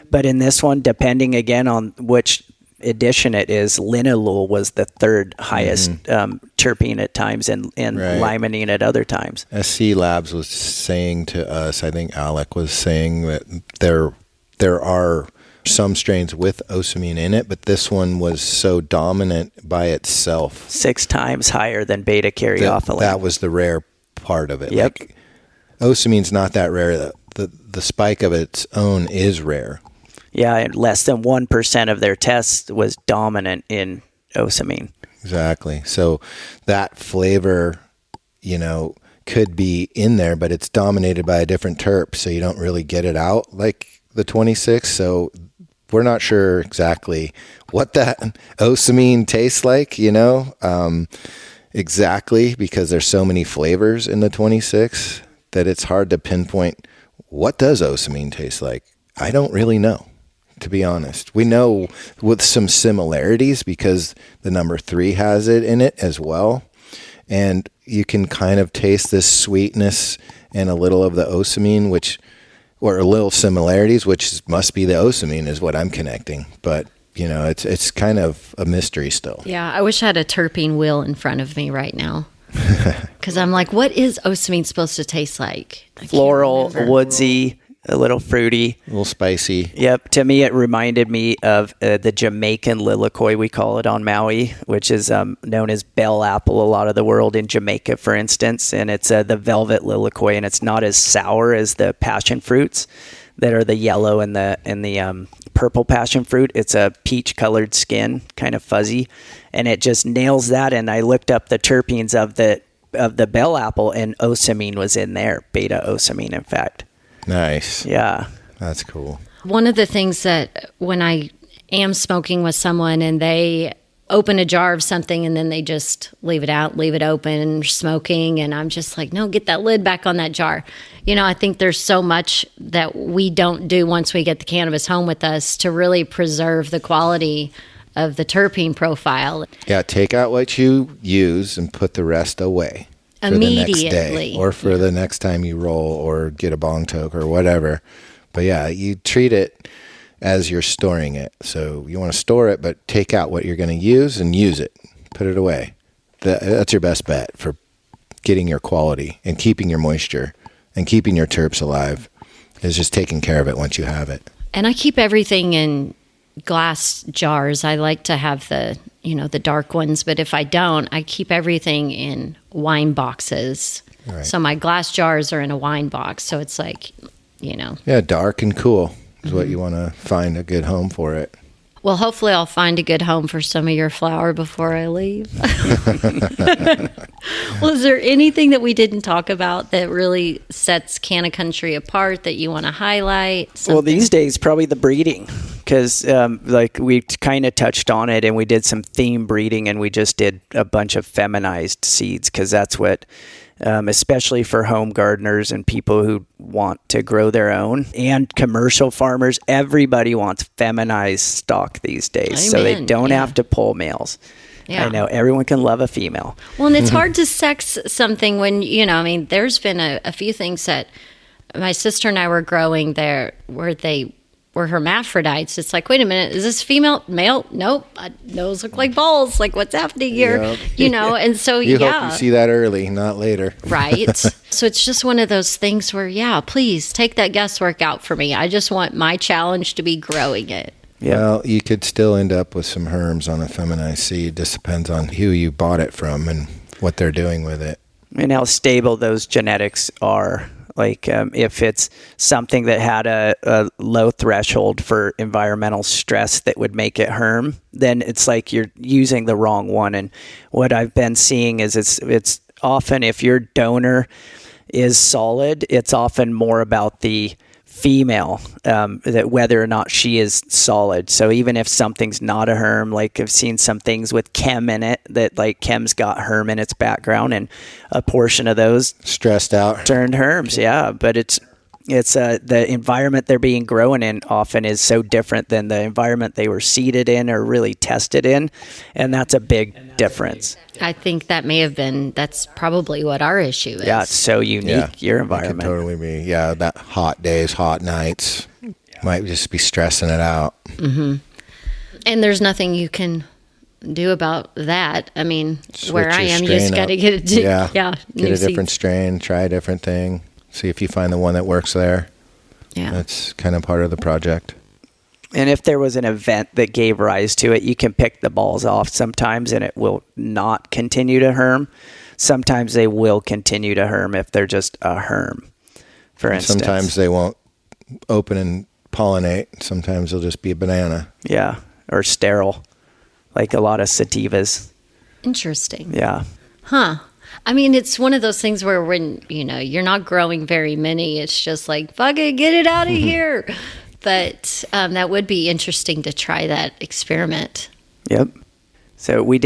But in this one, depending again on which edition it is, linalool was the third highest terpene at times, and right. Limonene at other times. SC Labs was saying to us, I think Alec was saying that there are some strains with osamine in it, but this one was so dominant by itself. 6 times higher than beta-caryophyllene. That was the rare part of it. Yep. Like, osamine's not that rare. The spike of its own is rare. Yeah, and less than 1% of their tests was dominant in osamine. Exactly. So that flavor, could be in there, but it's dominated by a different terp, so you don't really get it out like the 26. So we're not sure exactly what that osamine tastes like, exactly, because there's so many flavors in the 26 that it's hard to pinpoint what does osamine taste like. I don't really know, to be honest. We know with some similarities because the number 3 has it in it as well. And you can kind of taste this sweetness and a little of the osamine, or a little similarities, which must be the osamine is what I'm connecting. But, it's kind of a mystery still. Yeah, I wish I had a terpene wheel in front of me right now. Because I'm like, what is osamine supposed to taste like? Floral, woodsy, a little fruity. A little spicy. Yep. To me, it reminded me of the Jamaican lilikoi, we call it on Maui, which is known as bell apple a lot of the world in Jamaica, for instance. And it's the velvet lilikoi, and it's not as sour as the passion fruits. that are the yellow and the purple passion fruit. It's a peach colored skin, kind of fuzzy, and it just nails that. And I looked up the terpenes of the bell apple, and osamine was in there, beta osamine, in fact. Nice. Yeah. That's cool. One of the things that when I am smoking with someone and they open a jar of something and then they just leave it out, leave it open, smoking, and I'm just like, no, get that lid back on that jar. I think there's so much that we don't do once we get the cannabis home with us to really preserve the quality of the terpene profile. Yeah, take out what you use and put the rest away for Immediately. the next day or for the next time you roll or get a bong toke or whatever. But yeah, you treat it as you're storing it. So you want to store it, but take out what you're going to use and use it. Put it away. That's your best bet for getting your quality and keeping your moisture and keeping your terps alive, is just taking care of it once you have it. And I keep everything in glass jars. I like to have the dark ones, but if I don't, I keep everything in wine boxes. Right. So my glass jars are in a wine box. So it's like, Yeah, dark and cool is what you want to find a good home for it. Well, hopefully I'll find a good home for some of your flower before I leave. Well, is there anything that we didn't talk about that really sets Canna Country apart that you want to highlight? Something? Well, these days, probably the breeding, because we kind of touched on it, and we did some theme breeding, and we just did a bunch of feminized seeds, because that's what, especially for home gardeners and people who want to grow their own, and commercial farmers, everybody wants feminized stock these days. So they don't have to pull males. Yeah. I know everyone can love a female. Well, and it's hard to sex something when, there's been a few things that my sister and I were growing there where they were hermaphrodites. It's like, wait a minute, is this female, male? Nope. Those look like balls. Like, what's happening here? Yep. And so, you hope you see that early, not later. Right. So it's just one of those things where, please take that guesswork out for me. I just want my challenge to be growing it. Yeah. Well, you could still end up with some herms on a feminized seed. Just depends on who you bought it from and what they're doing with it. And how stable those genetics are. Like if it's something that had a low threshold for environmental stress that would make it herm, then it's like you're using the wrong one. And what I've been seeing is it's often, if your donor is solid, it's often more about the female, that whether or not she is solid. So even if something's not a herm, like I've seen some things with chem in it that like chem's got herm in its background, and a portion of those stressed out turned herms. Yeah, but it's the environment they're being grown in often is so different than the environment they were seeded in or really tested in, and that's a big difference. I think that's probably what our issue is. Yeah, it's so unique, your environment. It could totally be, that hot days, hot nights, might just be stressing it out. Mm-hmm. And there's nothing you can do about that. I mean, where I am, you just got to get it. Get a different strain, try a different thing. See if you find the one that works there. Yeah. That's kind of part of the project. And if there was an event that gave rise to it, you can pick the balls off sometimes and it will not continue to herm. Sometimes they will continue to herm if they're just a herm, for instance. Sometimes they won't open and pollinate. Sometimes they'll just be a banana. Yeah, or sterile, like a lot of sativas. Interesting. Yeah. Huh. I mean, it's one of those things where when, you're not growing very many, it's just like, fuck it, get it out of here. But that would be interesting to try that experiment. Yep. So we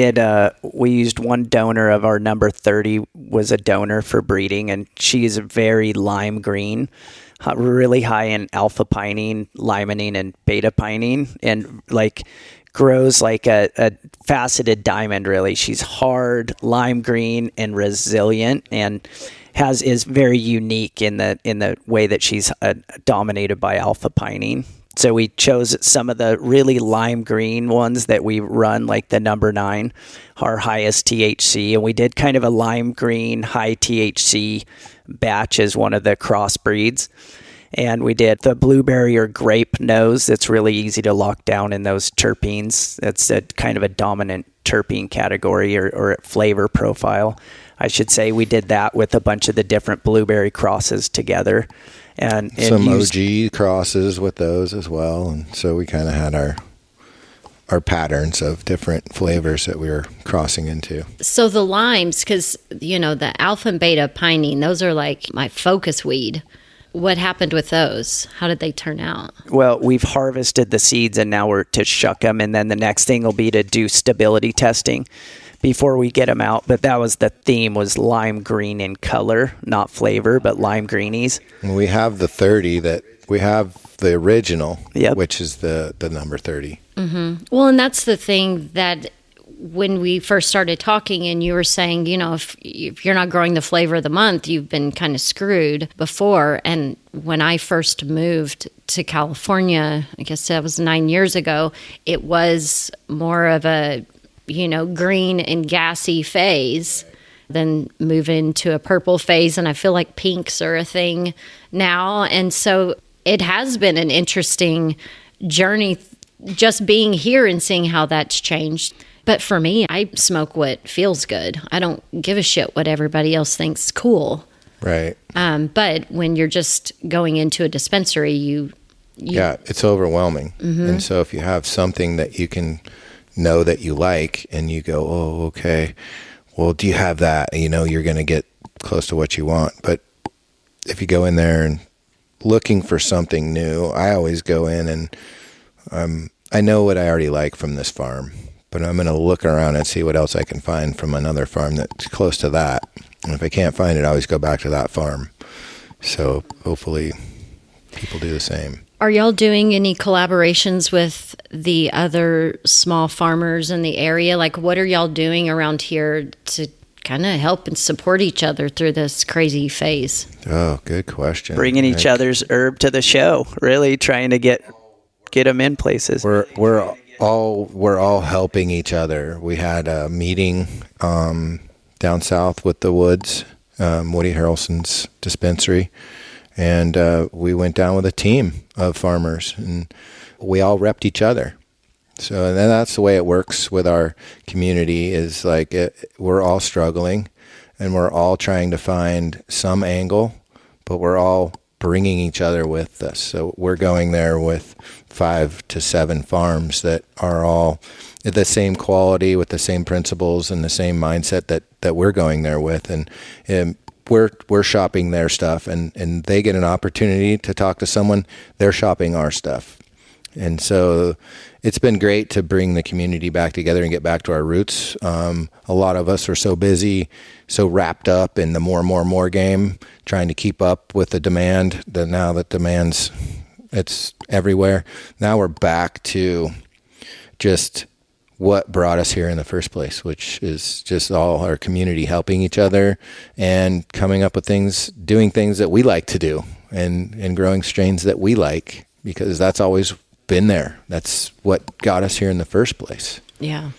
used one donor of our number 30 was a donor for breeding, and she's very lime green, really high in alpha pinene, limonene, and beta pinene, and grows like a faceted diamond, really. She's hard, lime green, and resilient, and is very unique in the way that she's dominated by alpha pinene. So we chose some of the really lime green ones that we run, like the number 9, our highest THC, and we did kind of a lime green high THC batch as one of the crossbreeds. And we did the blueberry or grape nose. That's really easy to lock down in those terpenes. That's a kind of a dominant terpene category or flavor profile. I should say we did that with a bunch of the different blueberry crosses together. And some OG crosses with those as well. And so we kind of had our patterns of different flavors that we were crossing into. So the limes, because, the alpha and beta pinene, those are like my focus weed. What happened with those? How did they turn out? Well, we've harvested the seeds and now we're to shuck them. And then the next thing will be to do stability testing before we get them out. But that was the theme, was lime green in color, not flavor, but lime greenies. And we have the 30 that we have the original, Yep. which is the number 30. Mm-hmm. Well, and that's the thing that when we first started talking and you were saying, if you're not growing the flavor of the month, you've been kind of screwed before. And when I first moved to California, I guess that was 9 years ago, it was more of a, green and gassy phase, then move into a purple phase. And I feel like pinks are a thing now. And so it has been an interesting journey just being here and seeing how that's changed. But for me, I smoke what feels good. I don't give a shit what everybody else thinks cool. Right. But when you're just going into a dispensary, yeah, it's overwhelming. Mm-hmm. And so if you have something that you can know that you like and you go, oh, okay, well, do you have that? You're going to get close to what you want. But if you go in there and looking for something new, I always go in and I know what I already like from this farm, but I'm going to look around and see what else I can find from another farm that's close to that. And if I can't find it, I always go back to that farm. So hopefully people do the same. Are y'all doing any collaborations with the other small farmers in the area? Like, what are y'all doing around here to kind of help and support each other through this crazy phase? Oh, good question. Bringing each other's herb to the show, really trying to get them in places. We're all helping each other. We had a meeting down south with the Woods, Woody Harrelson's dispensary, and we went down with a team of farmers, and we all repped each other. So and then that's the way it works with our community, is like we're all struggling, and we're all trying to find some angle, but we're all bringing each other with us. So we're going there with 5 to 7 farms that are all at the same quality, with the same principles and the same mindset that we're going there with. And we're shopping their stuff, and they get an opportunity to talk to someone. They're shopping our stuff. And so it's been great to bring the community back together and get back to our roots. A lot of us are so busy, so wrapped up in the more game, trying to keep up with the demand, that now that demand's, it's everywhere. Now we're back to just what brought us here in the first place, which is just all our community helping each other and coming up with things, doing things that we like to do, and growing strains that we like, because that's always been there. That's what got us here in the first place. Yeah.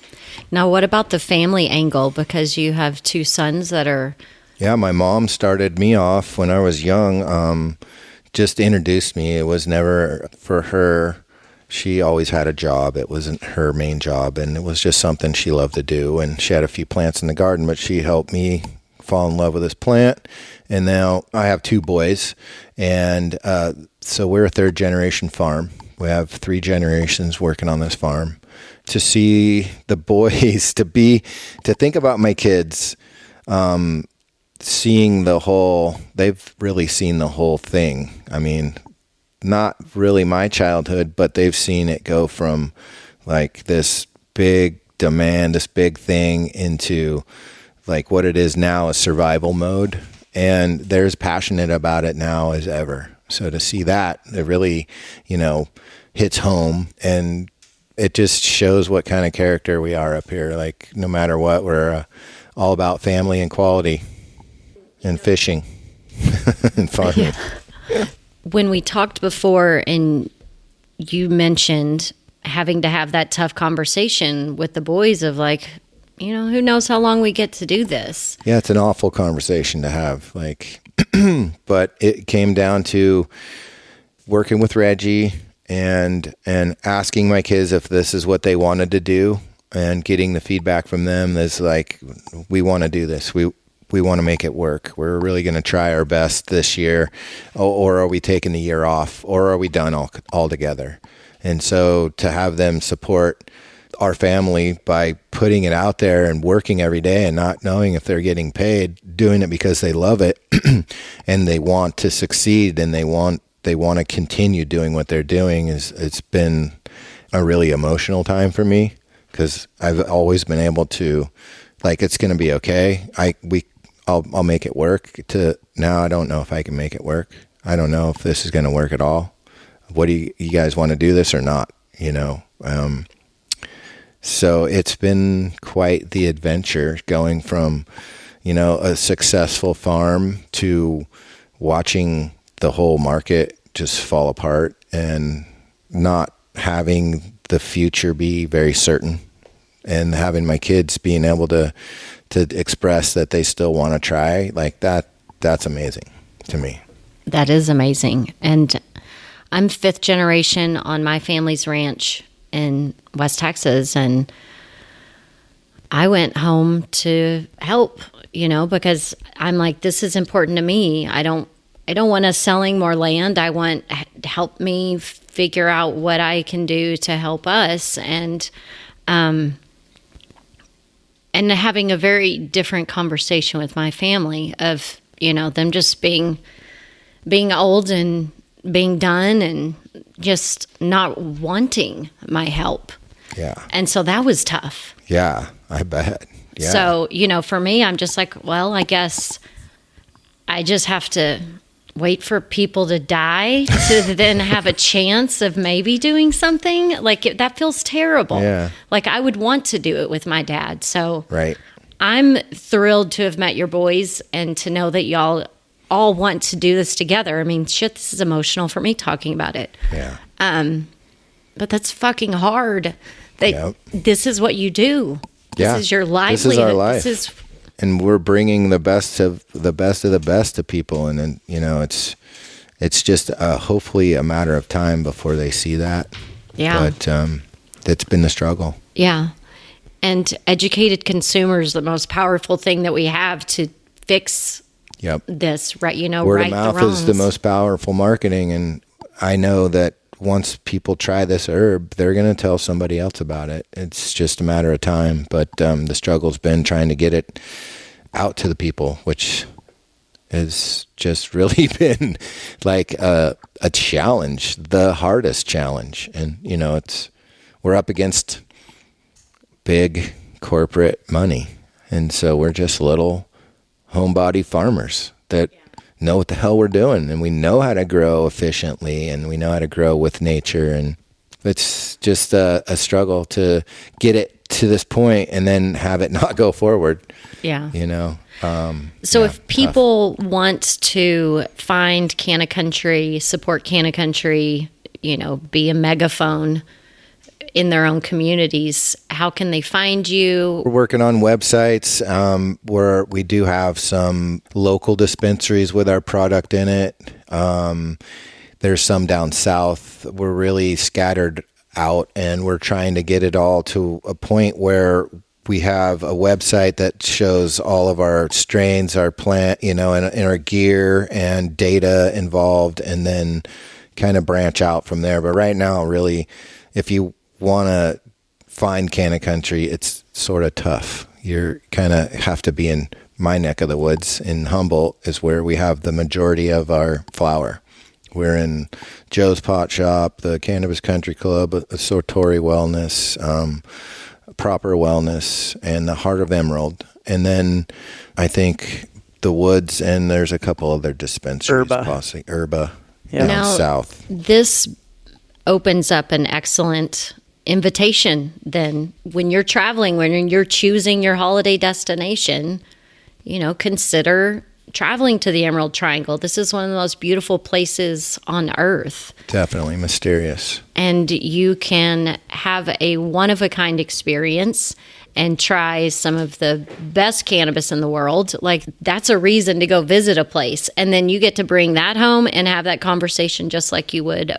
Now, what about the family angle? Because you have 2 sons that are... Yeah, my mom started me off when I was young, just introduced me. It was never for her. She always had a job. It wasn't her main job, and it was just something she loved to do. And she had a few plants in the garden, but she helped me fall in love with this plant. And now I have 2 boys, and so we're a 3rd-generation farm. We have 3 generations working on this farm. To see the boys, to think about my kids, seeing they've really seen the whole thing. I mean, not really my childhood, but they've seen it go from like this big demand, this big thing, into like what it is now, a survival mode. And they're as passionate about it now as ever. So to see that, it really, hits home, and it just shows what kind of character we are up here. Like, no matter what, we're all about family and quality and fishing and farming. Yeah. When we talked before, and you mentioned having to have that tough conversation with the boys of like, who knows how long we get to do this. Yeah, it's an awful conversation to have. Like, but it came down to working with Reggie and asking my kids if this is what they wanted to do, and getting the feedback from them is like, we want to do this. we want to make it work. We're really going to try our best this year, or are we taking the year off, or are we done all together? And so to have them support our family by putting it out there and working every day and not knowing if they're getting paid, doing it because they love it and they want to succeed and they want to continue doing what they're doing, it's been a really emotional time for me, because I've always been able to, like, it's going to be okay. I'll make it work. To now, I don't know if I can make it work. I don't know if this is going to work at all. What do you guys want to do this or not? So it's been quite the adventure, going from, a successful farm to watching the whole market just fall apart and not having the future be very certain, and having my kids being able to express that they still want to try, like that's amazing to me. That is amazing. And I'm 5th generation on my family's ranch in West Texas, and I went home to help, because I'm like, this is important to me. I don't want us selling more land. I want help me figure out what I can do to help us, and having a very different conversation with my family of, them just being old and being done and just not wanting my help. Yeah. And so that was tough. Yeah, I bet. Yeah. So, for me, I'm just like, well, I guess I just have to wait for people to die to then have a chance of maybe doing something. Like, that feels terrible. Yeah. Like, I would want to do it with my dad. So right. I'm thrilled to have met your boys and to know that y'all all want to do this together. I mean, shit, this is emotional for me talking about it. Yeah. But that's fucking hard. This is what you do. This is your livelihood. This is our life. And we're bringing the best of the best to people. And then, it's just hopefully a matter of time before they see that. Yeah. But it's been the struggle. Yeah. And educated consumers, the most powerful thing that we have to fix this, right? Word right of mouth the wrongs. is the most powerful marketing. And I know that once people try this herb, they're going to tell somebody else about it. It's just a matter of time. But the struggle's been trying to get it out to the people, which has just really been like a challenge, the hardest challenge. And, we're up against big corporate money. And so we're just little homebody farmers that know what the hell we're doing, and we know how to grow efficiently, and we know how to grow with nature. And it's just a struggle to get it to this point and then have it not go forward. Yeah. So if people want to find Canna Country, support Canna Country, be a megaphone in their own communities, how can they find you? We're working on websites where we do have some local dispensaries with our product in it. There's some down south. We're really scattered out, and we're trying to get it all to a point where we have a website that shows all of our strains, our plant, and our gear and data involved, and then kind of branch out from there. But right now, really, if you want to find Canna Country, it's sort of tough. You're kind of have to be in my neck of the woods. In Humboldt is where we have the majority of our flower. We're in Joe's Pot Shop, the Cannabis Country Club, Sartori Wellness, Proper Wellness, and the Heart of Emerald. And then I think the Woods, and there's a couple other dispensaries. Herba. Yeah. Now, south. This opens up an excellent invitation then when you're traveling, when you're choosing your holiday destination, consider traveling to the Emerald Triangle. This is one of the most beautiful places on earth. Definitely mysterious. and you can have a one-of-a-kind experience and try some of the best cannabis in the world. Like, that's a reason to go visit a place. And then you get to bring that home and have that conversation just like you would,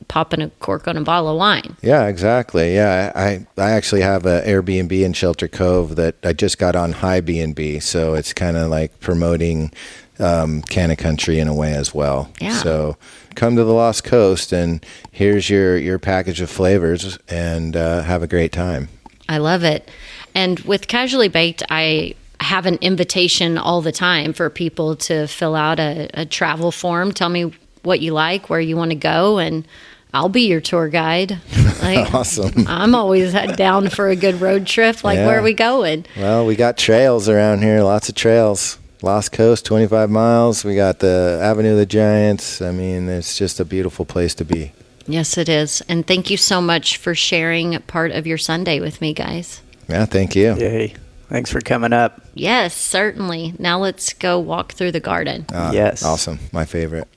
popping a cork on a bottle of wine. Yeah, exactly. Yeah, I actually have an Airbnb in Shelter Cove that I just got on High B&B. So it's kind of like promoting Canna Country in a way as well. Yeah. So come to the Lost Coast and here's your package of flavors and have a great time. I love it. And with Casually Baked, I have an invitation all the time for people to fill out a travel form. Tell me what you like, where you want to go, and I'll be your tour guide. Awesome. I'm always down for a good road trip. Like, where are we going? Well, we got trails around here, lots of trails. Lost Coast, 25 miles. We got the Avenue of the Giants. I mean, it's just a beautiful place to be. Yes, it is. And thank you so much for sharing part of your Sunday with me, guys. Yeah, thank you. Yay. Thanks for coming up. Yes, certainly. Now let's go walk through the garden. Yes. Awesome. My favorite.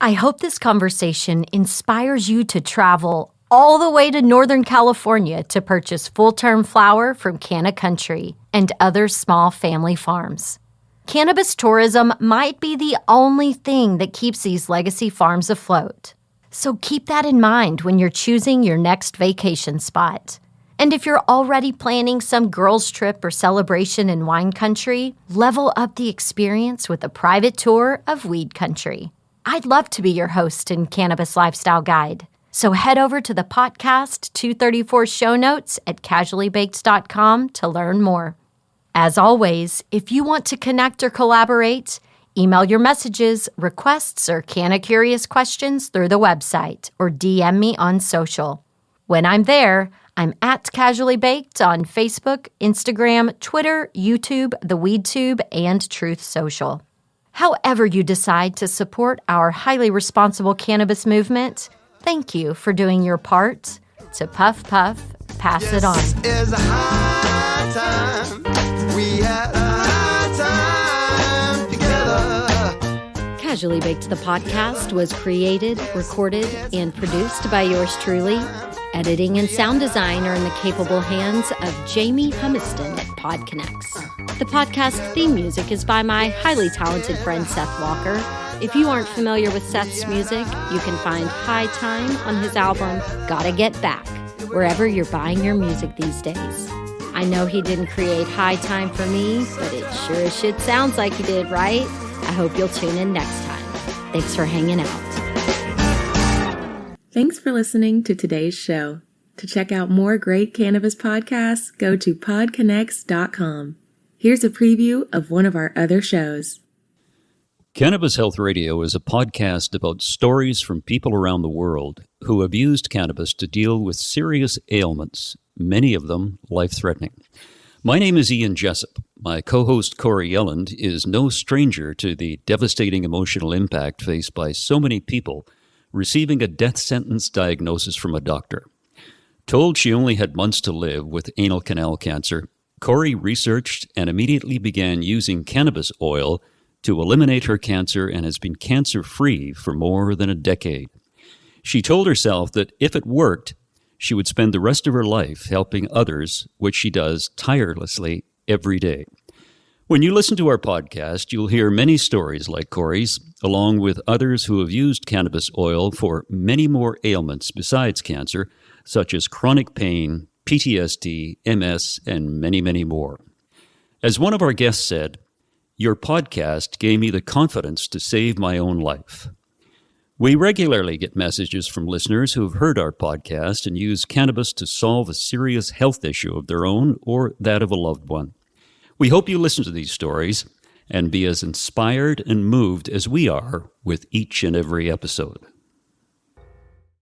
I hope this conversation inspires you to travel all the way to Northern California to purchase full-term flower from Canna Country and other small family farms. Cannabis tourism might be the only thing that keeps these legacy farms afloat. So keep that in mind when you're choosing your next vacation spot. And if you're already planning some girls' trip or celebration in wine country, level up the experience with a private tour of weed country. I'd love to be your host and cannabis lifestyle guide. So head over to the Potcast 234 show notes at casuallybaked.com to learn more. As always, if you want to connect or collaborate, email your messages, requests, or Canna Curious questions through the website or DM me on social. When I'm there, I'm at Casually Baked on Facebook, Instagram, Twitter, YouTube, the WeedTube, and Truth Social. However you decide to support our highly responsible cannabis movement, thank you for doing your part to puff, puff, pass it on. It's a high time. We had a high time together. Casually Baked, the podcast, was created, recorded, and produced by yours truly. Editing and sound design are in the capable hands of Jamie Humiston at PodConnects. The podcast theme music is by my highly talented friend Seth Walker. If you aren't familiar with Seth's music, you can find High Time on his album Gotta Get Back, wherever you're buying your music these days. I know he didn't create High Time for me, but it sure as shit sounds like he did, right? I hope you'll tune in next time. Thanks for hanging out. Thanks for listening to today's show. To check out more great cannabis podcasts, go to podconnects.com. Here's a preview of one of our other shows. Cannabis Health Radio is a podcast about stories from people around the world who have used cannabis to deal with serious ailments, many of them life-threatening. My name is Ian Jessup. My co-host Corey Yelland is no stranger to the devastating emotional impact faced by so many people receiving a death sentence diagnosis from a doctor. Told she only had months to live with anal canal cancer, Corey researched and immediately began using cannabis oil to eliminate her cancer and has been cancer-free for more than a decade. She told herself that if it worked, she would spend the rest of her life helping others, which she does tirelessly every day. When you listen to our podcast, you'll hear many stories like Corey's, along with others who have used cannabis oil for many more ailments besides cancer, such as chronic pain, PTSD, MS, and many, many more. As one of our guests said, "Your podcast gave me the confidence to save my own life." We regularly get messages from listeners who have heard our podcast and use cannabis to solve a serious health issue of their own or that of a loved one. We hope you listen to these stories and be as inspired and moved as we are with each and every episode.